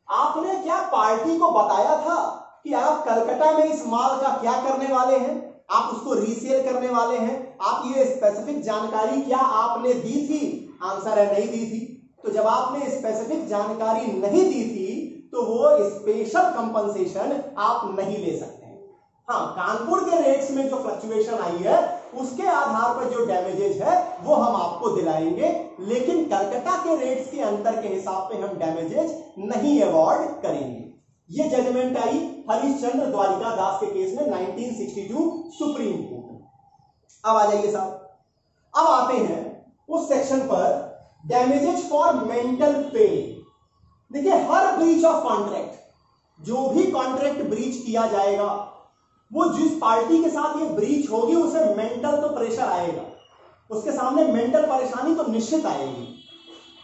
आपने क्या पार्टी को बताया था कि आप कलकत्ता में इस माल का क्या करने वाले हैं, आप उसको रीसेल करने वाले हैं, आप ये स्पेसिफिक जानकारी क्या आपने दी थी? आंसर है नहीं दी थी। तो जब आपने स्पेसिफिक जानकारी नहीं दी थी तो वो स्पेशल कंपनसेशन आप नहीं ले सकते हैं। हाँ, कानपुर के रेट्स में जो फ्लक्चुएशन आई है उसके आधार पर जो डैमेजेज है वो हम आपको दिलाएंगे, लेकिन कलकत्ता के रेट्स के अंतर के हिसाब पे हम डैमेजेज नहीं अवॉर्ड करेंगे। ये जजमेंट आई हरिश्चंद्र द्वारिका दास के केस में 1962 सुप्रीम कोर्ट। अब आ जाइए साहब, अब आते हैं उस सेक्शन पर, डैमेजेज फॉर मेंटल पेन। देखिए, हर ब्रीच ऑफ कॉन्ट्रैक्ट, जो भी कॉन्ट्रैक्ट ब्रीच किया जाएगा, वो जिस पार्टी के साथ ये ब्रीच होगी उसे मेंटल तो प्रेशर आएगा, उसके सामने मेंटल परेशानी तो निश्चित आएगी।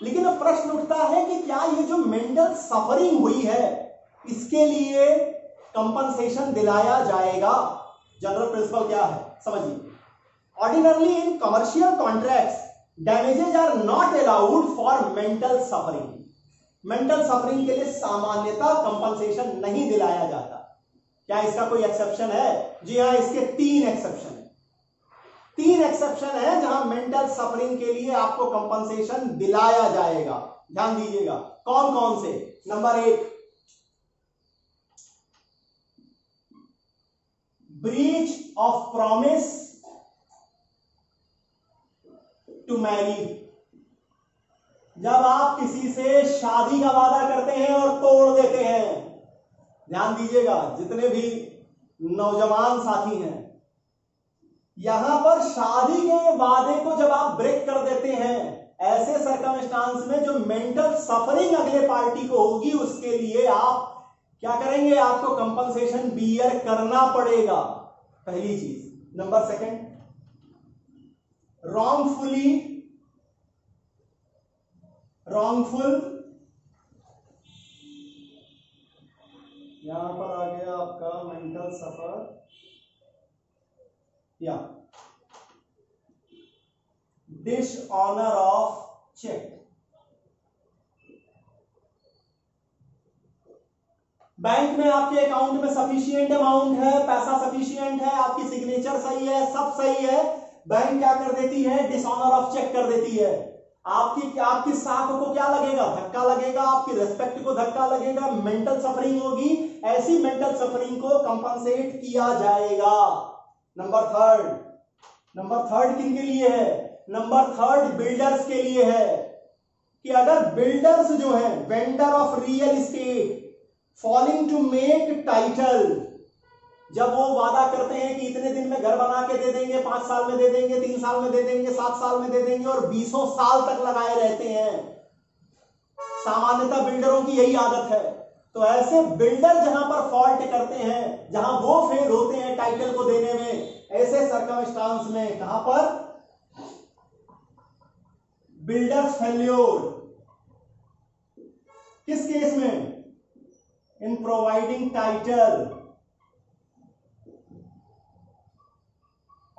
लेकिन अब प्रश्न उठता है कि क्या ये जो मेंटल सफरिंग हुई है इसके लिए कंपनसेशन दिलाया जाएगा? जनरल प्रिंसिपल क्या है समझिए। Ordinarily in commercial contracts damages are not allowed for mental suffering. Mental suffering के लिए सामान्यतः कंपनसेशन नहीं दिलाया जाता। क्या इसका कोई एक्सेप्शन है? जी हाँ, इसके 3 एक्सेप्शन है। 3 एक्सेप्शन है जहां मेंटल सफरिंग के लिए आपको कंपनसेशन दिलाया जाएगा। ध्यान दीजिएगा कौन कौन से। Number 1, breach of promise to marry. जब आप किसी से शादी का वादा करते हैं और तोड़ देते हैं, ध्यान दीजिएगा जितने भी नौजवान साथी हैं, यहां पर शादी के वादे को जब आप ब्रेक कर देते हैं, ऐसे सर्कमस्टांस में जो मेंटल सफरिंग अगले पार्टी को होगी उसके लिए आप क्या करेंगे? आपको कंपनसेशन बियर करना पड़ेगा, पहली चीज। नंबर 2, रॉन्गफुल, यहां पर आ गया आपका मेंटल सफर या डिसऑनर ऑफ चेक। बैंक में आपके अकाउंट में सफिशिएंट अमाउंट है, पैसा सफिशिएंट है, आपकी सिग्नेचर सही है, सब सही है, बैंक क्या कर देती है? डिसऑनर ऑफ चेक कर देती है। आपकी साख को क्या लगेगा? धक्का लगेगा, आपकी रेस्पेक्ट को धक्का लगेगा, मेंटल सफरिंग होगी। ऐसी मेंटल सफरिंग को कंपनसेट किया जाएगा। नंबर 3 किन के लिए है? नंबर 3 बिल्डर्स के लिए है कि अगर बिल्डर्स जो है, vendor of real estate falling to make title, जब वो वादा करते हैं कि इतने दिन में घर बना के दे देंगे, 5 साल में दे देंगे, 3 साल में दे देंगे, 7 साल में दे देंगे, और 20 साल तक लगाए रहते हैं। सामान्यतः बिल्डरों की यही आदत है। तो ऐसे बिल्डर जहां पर फॉल्ट करते हैं, जहां वो फेल होते हैं टाइटल को देने में, ऐसे सर्कमस्टांस में कहां पर बिल्डर्स फेल्योर, किस केस में? इन प्रोवाइडिंग टाइटल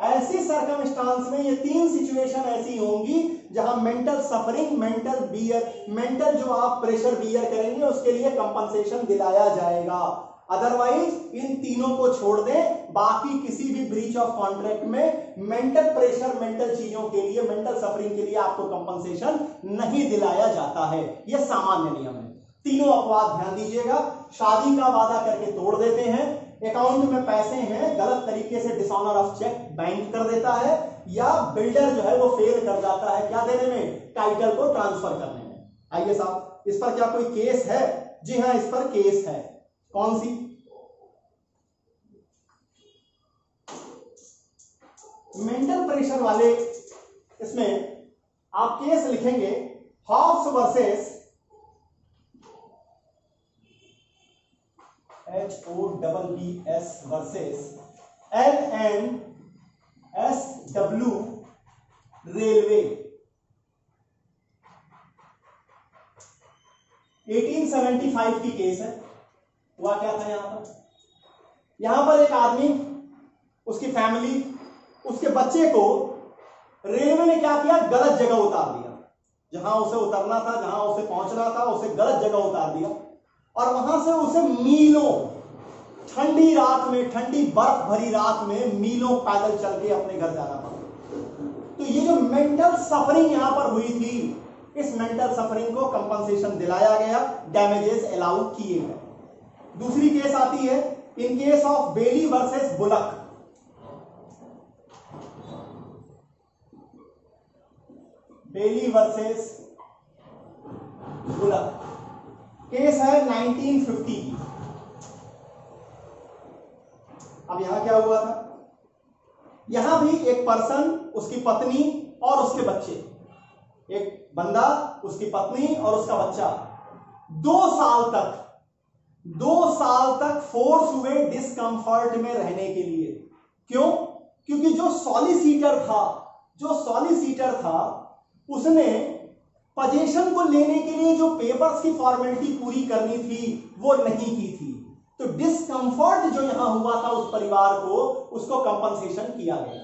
ऐसी सर्कमस्टांस में ये तीन सिचुएशन ऐसी होंगी जहां मेंटल सफरिंग, मेंटल जो आप प्रेशर बियर करेंगे उसके लिए कंपनसेशन दिलाया जाएगा। अदरवाइज इन तीनों को छोड़ दें, बाकी किसी भी ब्रीच ऑफ कॉन्ट्रैक्ट में मेंटल प्रेशर, मेंटल चीजों के लिए, मेंटल सफरिंग के लिए आपको कंपनसेशन नहीं दिलाया जाता है। यह सामान्य नियम है। तीनों अपवाद ध्यान दीजिएगा। शादी का वादा करके तोड़ देते हैं, अकाउंट में पैसे हैं, गलत तरीके से डिसऑनर ऑफ चेक बैंक कर देता है, या बिल्डर जो है वो फेल कर जाता है क्या देने में, टाइटल को ट्रांसफर करने में। आइए साहब, इस पर क्या कोई केस है? जी हां, इस पर केस है। कौन सी? मेंटल प्रेशर वाले इसमें आप केस लिखेंगे Hobbs versus HOBBS versus LNSW railway. 1875 की केस है। हुआ क्या था यहां पर एक आदमी, उसकी फैमिली, उसके बच्चे को रेलवे ने क्या किया, गलत जगह उतार दिया। जहां उसे उतरना था, जहां उसे पहुंचना था, उसे गलत जगह उतार दिया और वहां से उसे मीलों, ठंडी रात में, ठंडी बर्फ भरी रात में मीलों पैदल चल के अपने घर जाना पड़ा। तो ये जो मेंटल सफरिंग यहां पर हुई थी, इस मेंटल सफरिंग को कंपनसेशन दिलाया गया, डैमेजेस अलाउ किए गए। दूसरी केस आती है in case of Bailey versus Bullock. Bailey versus Bullock case है 1950 की। अब यहां क्या हुआ था, यहां भी एक पर्सन, उसकी पत्नी और उसके बच्चे, एक बंदा, उसकी पत्नी और उसका बच्चा 2 साल तक फोर्स हुए डिस्कंफर्ट में रहने के लिए। क्यों? क्योंकि जो सॉलिसिटर था उसने पोजीशन को लेने के लिए जो पेपर्स की फॉर्मेलिटी पूरी करनी थी वो नहीं की थी। तो डिस्कंफर्ट जो यहां हुआ था उस परिवार को, उसको कंपनसेशन किया गया।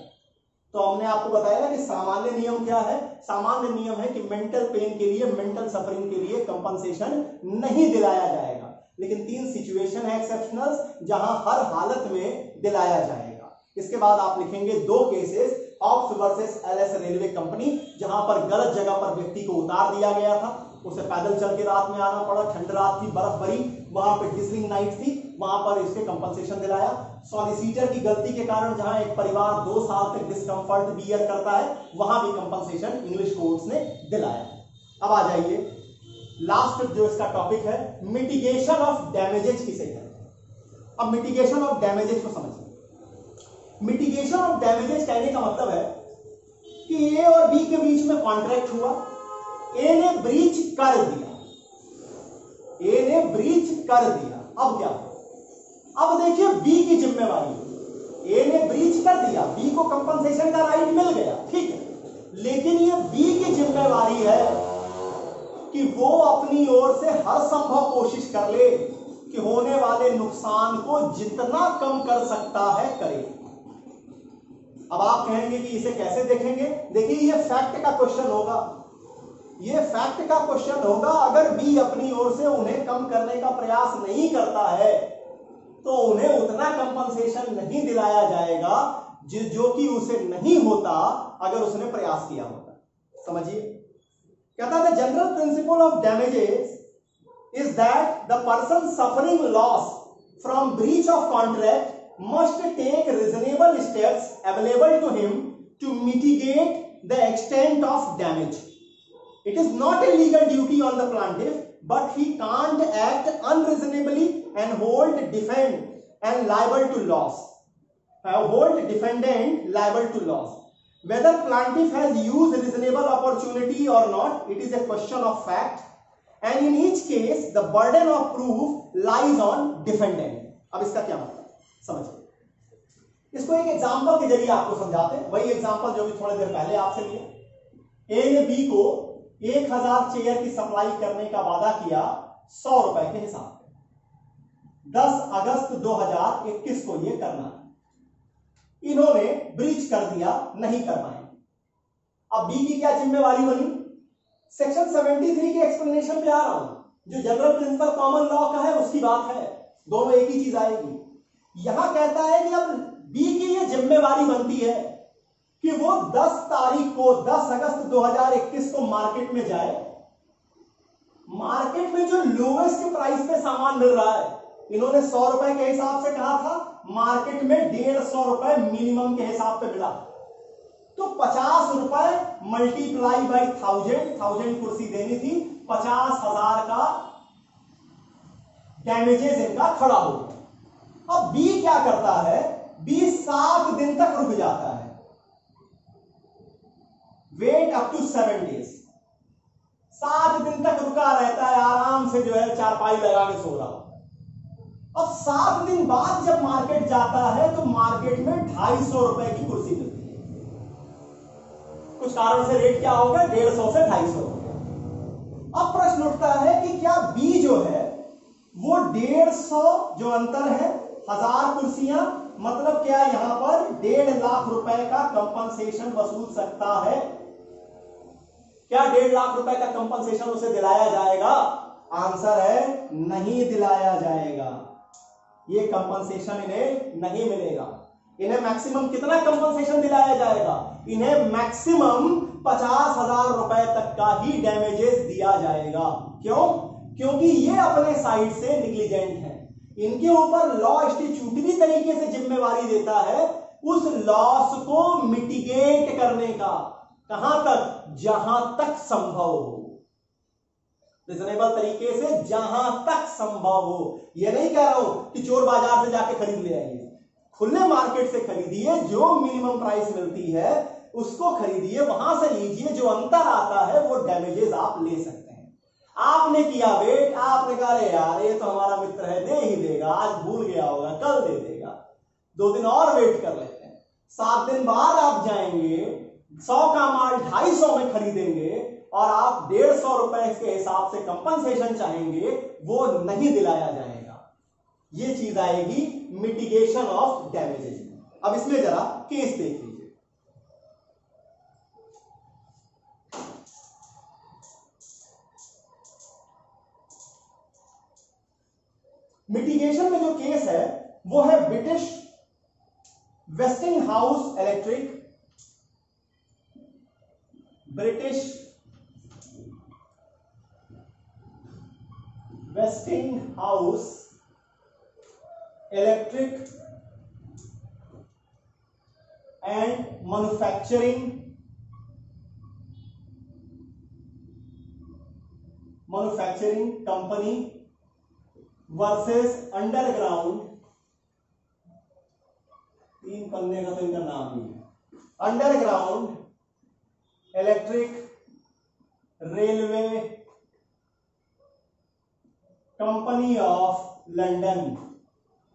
तो हमने आपको बताया कि सामान्य नियम क्या है। सामान्य नियम है कि मेंटल पेन के लिए, मेंटल सफरिंग के लिए कंपनसेशन नहीं दिलाया जाएगा, लेकिन 3 सिचुएशन है एक्सेप्शनल्स जहां हर हालत में दिलाया जाएगा। इसके बाद आप लिखेंगे 2 cases, Hobbs versus LS railway company, जहां पर गलत जगह पर व्यक्ति को उतार दिया गया था, उसे पैदल चल के रात में आना पड़ा, ठंड रात थी, बर्फ भरी, वहां पे ड्रिजलिंग नाइट थी, वहां पर इसके कंपनसेशन दिलाया। सॉलिसिटर की गलती के कारण जहां एक परिवार 2 साल तक डिस्कंफर्ट बियर करता है, वहां भी कंपनसेशन इंग्लिश कोर्ट्स ने दिलाया। अब आ जाइए लास्ट जो इसका टॉपिक है, मिटिगेशन ऑफ डैमेजेज किसे कहते हैं। अब मिटिगेशन ऑफ डैमेजेज को समझिए। मिटिगेशन ऑफ डैमेजेज कहने का मतलब है कि ए और बी के बीच में कॉन्ट्रैक्ट हुआ, ए ने ब्रीच कर दिया, अब क्या? अब देखिए बी की जिम्मेवारी, ए ने ब्रीच कर दिया, बी को कंपनसेशन का राइट मिल गया, ठीक है, लेकिन ये बी की जिम्मेवारी है कि वो अपनी ओर से हर संभव कोशिश कर ले कि होने वाले नुकसान को जितना कम कर सकता है करे। अब आप कहेंगे कि इसे कैसे देखेंगे? देखिए ये फैक्ट का क्वेश्चन होगा, अगर बी अपनी ओर से उन्हें कम करने का प्रयास नहीं करता है तो उन्हें उतना कंपनसेशन नहीं दिलाया जाएगा जो कि उसे नहीं होता अगर उसने प्रयास किया होता। समझिए, कहता है general principle of damages is that the person suffering loss from breach of contract must take reasonable steps available to him to mitigate the extent of damage. It is not a legal duty on the plaintiff, but he can't act unreasonably and hold defendant liable to loss. Whether plaintiff has used reasonable opportunity or not, it is a question of fact, and in each case the burden of proof lies on defendant. अब इसका क्या मतलब समझिए, इसको एक example के जरिए आपको समझाते हैं। वही एग्जांपल जो भी थोड़ी देर पहले आपसे लिए। ए ने बी को 1000 चेयर की सप्लाई करने का वादा किया 100 रुपए के हिसाब से। 10 अगस्त 2021 को यह करना है। इन्होंने ब्रीच कर दिया, नहीं कर पाए। अब बी की क्या जिम्मेवारी बनी? सेक्शन 73 के एक्सप्लेनेशन पे आ रहा हूं, जो जनरल प्रिंसिपल कॉमन लॉ का है उसकी बात है, दोनों एक ही चीज आएगी। यहां कहता है कि अब बी की यह जिम्मेवारी बनती है कि वो 10 तारीख को 10 अगस्त 2021 को मार्केट में जाए, मार्केट में जो लोवेस्ट प्राइस पे सामान मिल रहा है, इन्होंने 100 रुपए के हिसाब से कहा था, मार्केट में 150 रुपए मिनिमम के हिसाब पे मिला, तो 50 रुपए मल्टीप्लाई बाई 1000 कुर्सी देनी थी, 50,000 का डैमेजेस इनका खड़ा हो गया। अब बी क्या करता है? बी 7 दिन तक रुक जाता है, वेट अप टू 7 डेज, 7 दिन तक रुका रहता है, आराम से जो है चारपाई लगा के सो रहा। अब 7 दिन बाद जब मार्केट जाता है तो मार्केट में 250 रुपए की कुर्सी मिलती है, कुछ कारण से रेट क्या हो गया? 150 से 250 हो गया। अब प्रश्न उठता है कि क्या बी जो है वो 150 जो अंतर है 1000 कुर्सियां, मतलब क्या यहां पर 1.5 लाख रुपए का कंपनसेशन वसूल सकता है? क्या 1.5 लाख रुपए का कंपनसेशन उसे दिलाया जाएगा? आंसर है नहीं दिलाया जाएगा, ये कंपनसेशन इन्हें नहीं मिलेगा। इन्हें मैक्सिमम कितना कंपनसेशन दिलाया जाएगा? इन्हें मैक्सिमम 50,000 रुपए तक का ही डैमेजेस दिया जाएगा। क्यों? क्योंकि ये अपने साइड से निग्लिजेंट है, इनके ऊपर लॉ स्टैट्यूटरी तरीके से जिम्मेवारी देता है उस लॉस को मिटिगेट करने का, कहां तक? जहां तक संभव हो, रिजनेबल तरीके से जहां तक संभव हो। यह नहीं कह रहा हूं कि चोर बाजार से जाके खरीद ले आइए, खुले मार्केट से खरीदिए, जो मिनिमम प्राइस मिलती है उसको खरीदिए, वहां से लीजिए, जो अंतर आता है वो डैमेजेस आप ले सकते हैं। आपने किया वेट, आपने कहा अरे यार ये तो हमारा मित्र है, दे ही देगा, आज भूल गया होगा, कल दे देगा, 2 दिन और वेट कर लेते हैं। 7 दिन बाद आप जाएंगे, 100 का माल 250 में खरीदेंगे और आप 150 रुपए के हिसाब से कंपनसेशन चाहेंगे, वो नहीं दिलाया जाएगा। ये चीज आएगी मिटिगेशन ऑफ डैमेजेस। अब इसमें जरा केस देख लीजिए। मिटिगेशन में जो केस है वो है British Westinghouse electric, British Westinghouse electric and manufacturing company versus underground, 3 पन्ने का तो इनका नाम ही है, underground electric railway company of London.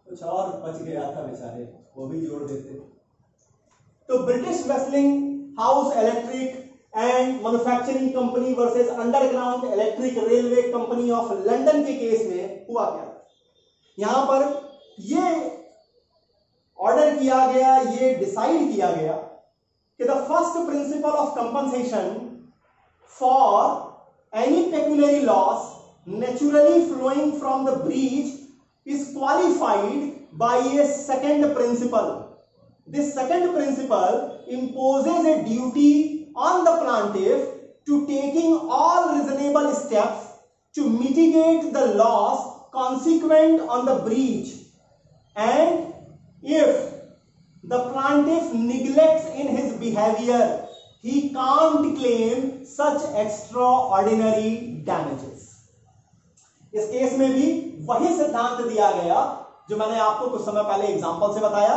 कुछ और बच गया था बेचारे, वो भी जोड़ देते। तो British wasting house electric and manufacturing company versus underground electric railway company of London के केस में हुआ क्या? यहां पर ये ऑर्डर किया गया, ये डिसाइड किया गया कि the first principle of compensation for any pecuniary loss naturally flowing from the breach is qualified by a second principle. This second principle imposes a duty on the plaintiff to taking all reasonable steps to mitigate the loss consequent on the breach, and if the plaintiff neglects in his behavior, he can't claim such extraordinary damages. इस case में भी वही सिद्धांत दिया गया जो मैंने आपको कुछ समय पहले एग्जांपल से बताया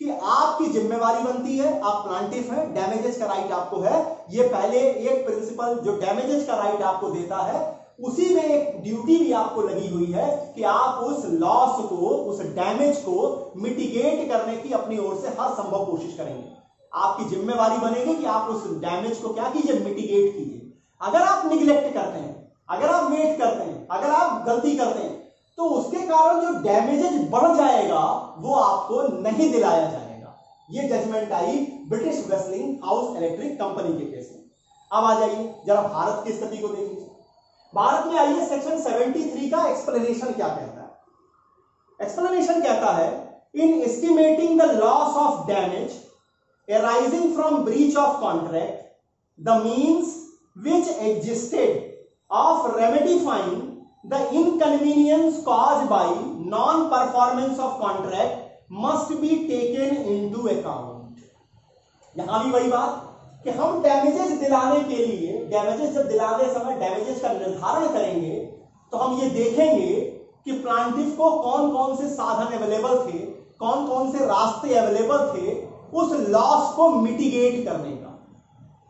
कि आपकी जिम्मेवारी बनती है, आप प्लांटिफ हैं, डैमेजेस का राइट आपको है। ये पहले एक प्रिंसिपल जो डैमेजेस का राइट आपको देता है, उसी में एक ड्यूटी भी आपको लगी हुई है कि आप उस लॉस को, उस डैमेज को मिटिगेट करने की अपनी ओर से हर संभव कोशिश करेंगे। आपकी जिम्मेवारी बनेगी कि आप उस डैमेज को क्या कीजिए, मिटिगेट कीजिए। अगर आप निग्लेक्ट करते हैं, अगर आप वेट करते हैं, अगर आप गलती करते हैं, तो उसके कारण जो डैमेजेज बढ़ जाएगा वो आपको नहीं दिलाया जाएगा। ये जजमेंट आई ब्रिटिश वेस्लिंग हाउस इलेक्ट्रिक कंपनी के केस में। अब आ जाइए जरा भारत की स्थिति को देख लीजिए। भारत में आइए सेक्शन 73 का एक्सप्लेनेशन क्या कहता है। एक्सप्लेनेशन कहता है in estimating the loss of damage arising from breach of contract, the means which existed of remedifying the inconvenience caused by non-performance of contract must be taken into account। यहां भी वही बात कि हम डैमेजेस दिलाने के लिए, डैमेजेस जब दिलाने समय डैमेजेस का निर्धारण करेंगे तो हम ये देखेंगे कि प्लांटिफ को कौन कौन से साधन अवेलेबल थे, कौन कौन से रास्ते अवेलेबल थे उस लॉस को मिटिगेट करने का।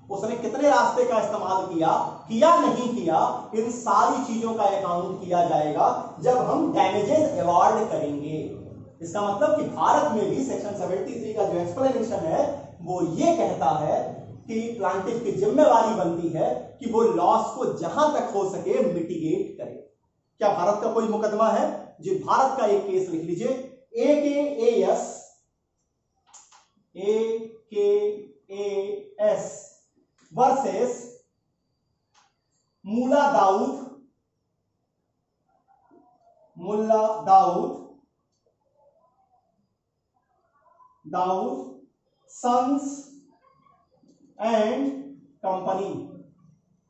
उसने कितने रास्ते का इस्तेमाल किया नहीं किया, इन सारी चीजों का अकाउंट किया जाएगा जब हम डैमेजेस अवॉर्ड करेंगे। इसका मतलब कि भारत में भी सेक्शन 73 का जो एक्सप्लेनेशन है वो ये कहता है कि प्लांटिफ की जिम्मेवारी बनती है कि वो लॉस को जहां तक हो सके मिटिगेट करे। क्या भारत का कोई मुकदमा है? जी, भारत का एक केस लिख लीजिए, AKAS versus Mulla Daud sons and company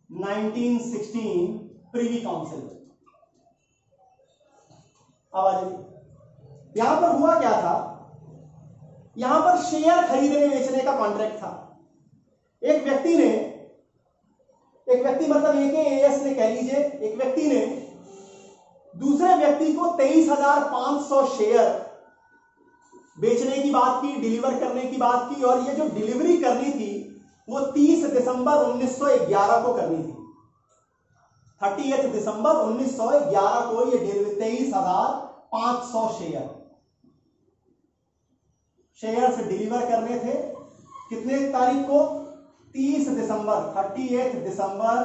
1916 Privy Council. अब यहां पर हुआ क्या था, यहां पर शेयर खरीदने बेचने का कॉन्ट्रैक्ट था। एक व्यक्ति मतलब AKAS ने, कह लीजिए एक व्यक्ति ने दूसरे व्यक्ति को 23,500 शेयर बेचने की बात की, डिलीवर करने की बात की, और ये जो डिलीवरी करनी थी वो 30 दिसंबर 1911 को करनी थी। 30 दिसंबर 1911 को ये 23,500 शेयर से डिलीवर करने थे। कितने तारीख को? 30 दिसंबर, 30 दिसंबर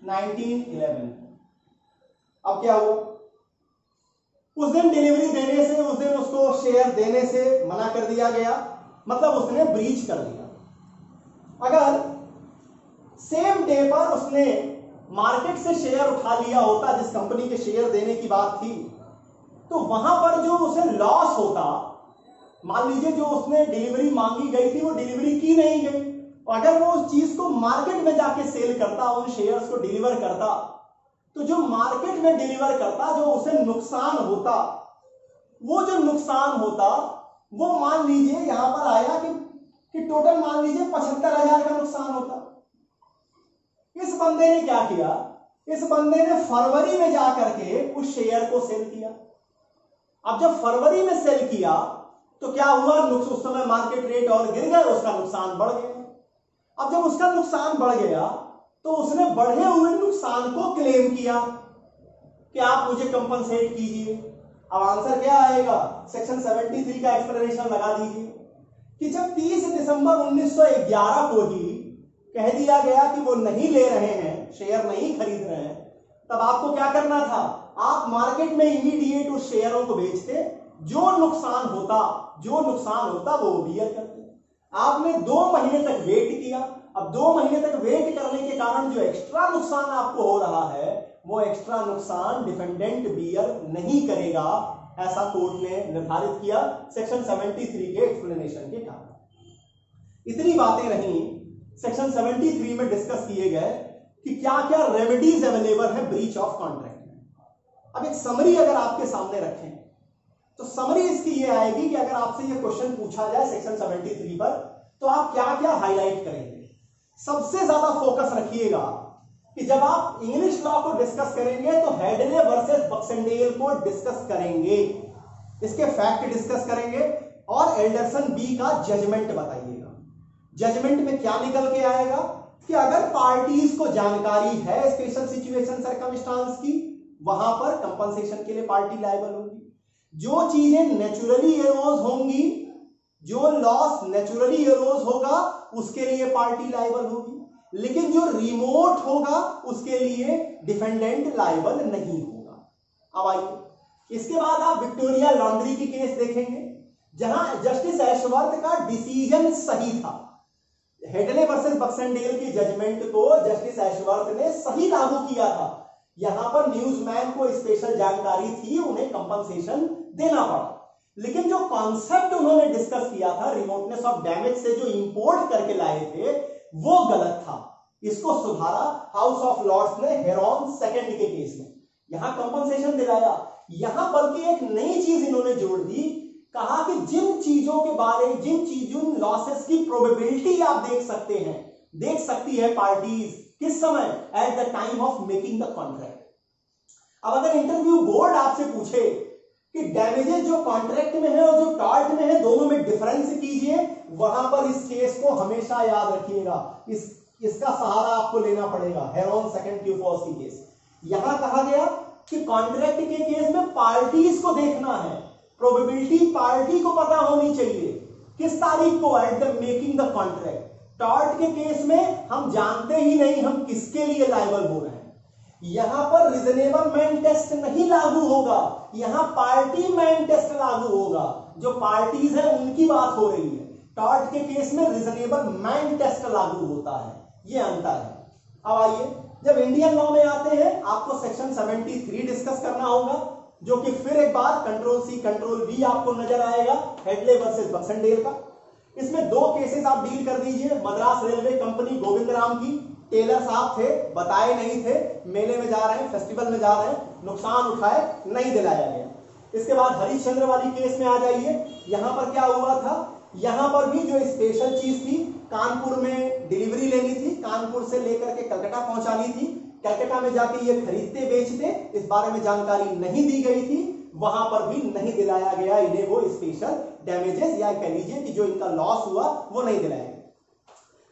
1911। अब क्या हुआ, उस दिन डिलीवरी देने से, उस दिन उसको शेयर देने से मना कर दिया गया, मतलब उसने ब्रीच कर दिया। अगर सेम डे पर उसने मार्केट से शेयर उठा लिया होता जिस कंपनी के शेयर देने की बात थी, तो वहां पर जो उसे लॉस होता, मान लीजिए जो उसने डिलीवरी मांगी गई थी वो डिलीवरी की नहीं गई, अगर वो उस चीज को मार्केट में जाके सेल करता, उन शेयर्स को डिलीवर करता, तो जो मार्केट में डिलीवर करता जो उसे नुकसान होता, वो जो नुकसान होता वो मान लीजिए यहां पर आया कि टोटल मान लीजिए 75,000 का नुकसान होता। इस बंदे ने क्या किया, इस बंदे ने फरवरी में जाकर के उस शेयर को सेल किया। अब जब फरवरी में सेल किया तो क्या हुआ, उस समय मार्केट रेट और गिर गए, उसका नुकसान बढ़ गया। अब जब उसका नुकसान बढ़ गया तो उसने बढ़े हुए नुकसान को क्लेम किया कि आप मुझे कंपनसेट कीजिए। अब आंसर क्या आएगा, सेक्शन 73 का एक्सप्लेनेशन लगा दीजिए कि जब 30 दिसंबर 1911 को ही कह दिया गया कि वो नहीं ले रहे हैं, शेयर नहीं खरीद रहे हैं, तब आपको क्या करना था, आप मार्केट में इमीडिएट उस शेयरों को बेचते, जो नुकसान होता वो बियर करते। आपने 2 महीने तक वेट किया। अब 2 महीने तक वेट करने के कारण जो एक्स्ट्रा नुकसान आपको हो रहा है वो एक्स्ट्रा नुकसान डिफेंडेंट बियर नहीं करेगा, ऐसा कोर्ट ने निर्धारित किया सेक्शन 73 के एक्सप्लेनेशन के कारण। इतनी बातें नहीं, सेक्शन 73 में डिस्कस किए गए कि क्या क्या रेमेडीज अवेलेबल है ब्रीच ऑफ कॉन्ट्रैक्ट में। अब एक समरी अगर आपके सामने रखें तो समरी इसकी ये आएगी कि अगर आपसे ये क्वेश्चन पूछा जाए सेक्शन 73 पर तो आप क्या क्या हाईलाइट करेंगे। सबसे ज्यादा फोकस रखिएगा कि जब आप इंग्लिश लॉ को डिस्कस करेंगे तो हेडले वर्सेस बक्सेंडेल को डिस्कस करेंगे, इसके फैक्ट डिस्कस करेंगे और एल्डरसन बी का जजमेंट बताइएगा। जजमेंट में क्या निकल के आएगा कि अगर पार्टीज को जानकारी है स्पेशल सिचुएशन सर्कमस्टांस की, वहां पर कंपनसेशन के लिए पार्टी लायबल होगी। जो चीजें नेचुरली एरोज होंगी, जो लॉस नेचुरली एरोज होगा उसके लिए पार्टी लायबल होगी, लेकिन जो रिमोट होगा उसके लिए डिफेंडेंट लायबल नहीं होगा। अब आइए, इसके बाद आप विक्टोरिया लॉन्ड्री की केस देखेंगे। जहां जस्टिस ऐशवर्थ का डिसीजन सही था। हेडले वर्सेस बक्सेंडेल की जजमेंट को जस्टिस ऐशवर्थ ने सही लागू किया था। यहां पर न्यूज़मैन को स्पेशल जानकारी थी, उन्हें कंपनसेशन देना पड़ा। लेकिन जो कॉन्सेप्ट उन्होंने डिस्कस किया था रिमोटनेस ऑफ डैमेज से जो इंपोर्ट करके लाए थे वो गलत था। इसको सुधारा हाउस ऑफ लॉर्ड्स ने हेरॉन सेकंड के केस में। यहां कंपनसेशन दिलाया। यहां बल्कि एक नई चीज इन्होंने जोड़ दी, कहा कि जिन चीजों के बारे जिन लॉसेस की प्रोबेबिलिटी आप देख सकती है पार्टीज किस समय, at the time of making the contract. अब अगर इंटरव्यू बोर्ड आपसे पूछे कि डैमेजेस जो कॉन्ट्रैक्ट में है और जो टॉर्ट में है दोनों में डिफरेंस कीजिए, वहां पर इस केस को हमेशा याद रखिएगा, इसका सहारा आपको लेना पड़ेगा, हेरॉन सेकंड क्यूफॉस की केस। यहां कहा गया कि कॉन्ट्रैक्ट के केस में पार्टीज को देखना है, प्रोबेबिलिटी पार्टी को पता होनी चाहिए किस तारीख को, at the making the contract. Tort के केस में हम जानते ही नहीं हम किसके लिए लायबल हो रहे हैं। यहां पर रीजनेबल मैन टेस्ट नहीं लागू होगा, यहां पार्टी मैन टेस्ट लागू होगा। जो पार्टीज है उनकी बात हो रही है। टॉर्ट के केस में रीजनेबल मैन टेस्ट लागू होता है, यह अंतर है। अब आइए, जब इंडियन लॉ में आते हैं आपको सेक्शन 73 डिस्कस करना होगा, जो कि फिर एक बार कंट्रोल सी कंट्रोल वी आपको नजर आएगा हेडले वर्सेस बक्सेंडेल का। इसमें दो केसेस आप डील कर दीजिए। मद्रास रेलवे कंपनी गोविंद राम की, टेलर साहब थे, बताए नहीं थे, मेले में जा रहे हैं, फेस्टिवल में जा रहे हैं, नुकसान उठाए, नहीं दिलाया गया। इसके बाद हरिश्चंद्र वाली केस में आ जाइए। यहां पर क्या हुआ था, यहां पर भी जो स्पेशल चीज थी, कानपुर में डिलीवरी लेनी थी, कानपुर से लेकर के कलकत्ता पहुंचानी थी, कलकत्ता में जाके ये खरीदते बेचते, इस बारे में जानकारी नहीं दी गई थी, वहां पर भी नहीं दिलाया गया इन्हें वो स्पेशल डैमेजेस, या कह लीजिए कि जो इनका लॉस हुआ वो नहीं दिलाया गया।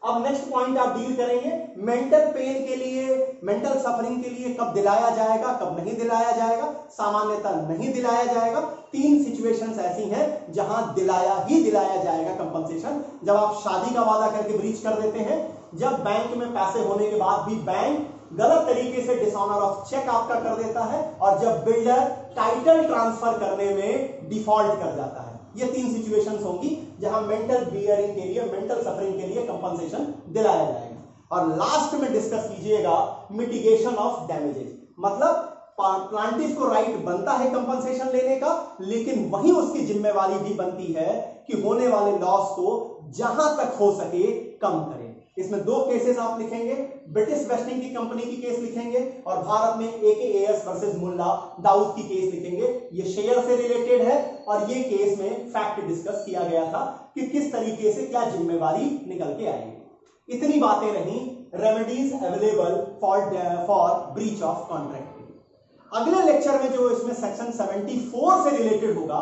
अब नेक्स्ट पॉइंट आप डील करेंगे मेंटल पेन के लिए, मेंटल सफरिंग के लिए कब दिलाया जाएगा, कब नहीं दिलाया जाएगा। सामान्यतः नहीं दिलाया जाएगा। 3 सिचुएशंस ऐसी हैं जहां दिलाया जाएगा कंपनसेशन। जब आप शादी का वादा करके ब्रीच कर देते हैं, जब बैंक में पैसे होने के बाद भी बैंक गलत तरीके से डिसऑनर ऑफ चेक आपका कर देता है, और जब बिल्डर टाइटल ट्रांसफर करने में डिफॉल्ट कर जाता है। ये 3 सिचुएशंस होंगी जहां मेंटल बियरिंग के लिए, मेंटल सफरिंग के लिए कंपनसेशन दिलाया जाएगा। और लास्ट में डिस्कस कीजिएगा मिटिगेशन ऑफ डैमेजेस, मतलब प्लांटिफ को राइट बनता है कंपनसेशन लेने का, लेकिन वही उसकी जिम्मेवारी भी बनती है कि होने वाले लॉस को जहां तक हो सके कम करें। इसमें 2 केसेस आप लिखेंगे, ब्रिटिश वेस्टिंग की कंपनी की केस लिखेंगे और भारत में AKAS वर्सेस मुल्ला दाऊद की केस लिखेंगे। ये शेयर से रिलेटेड है और ये केस में फैक्ट डिस्कस किया गया था कि किस तरीके से क्या जिम्मेवारी निकल के आएगी। इतनी बातें रही remedies available for breach of contract. अगले लेक्चर में जो इसमें सेक्शन 74 से रिलेटेड होगा,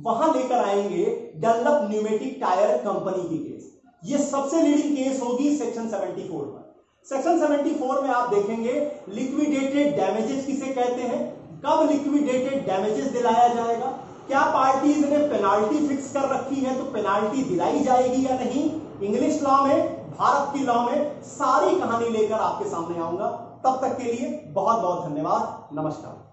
वहां लेकर आएंगे डनलप न्यूमेटिक टायर कंपनी की केस। ये सबसे लीडिंग केस होगी सेक्शन 74 में। सेक्शन 74 में आप देखेंगे लिक्विडेटेड डैमेजेस किसे कहते हैं, कब लिक्विडेटेड डैमेजेस दिलाया जाएगा, क्या पार्टीज ने पेनाल्टी फिक्स कर रखी है तो पेनाल्टी दिलाई जाएगी या नहीं। इंग्लिश लॉ में, भारत की लॉ में सारी कहानी लेकर आपके सामने आऊंगा। तब तक के लिए बहुत बहुत धन्यवाद। नमस्कार।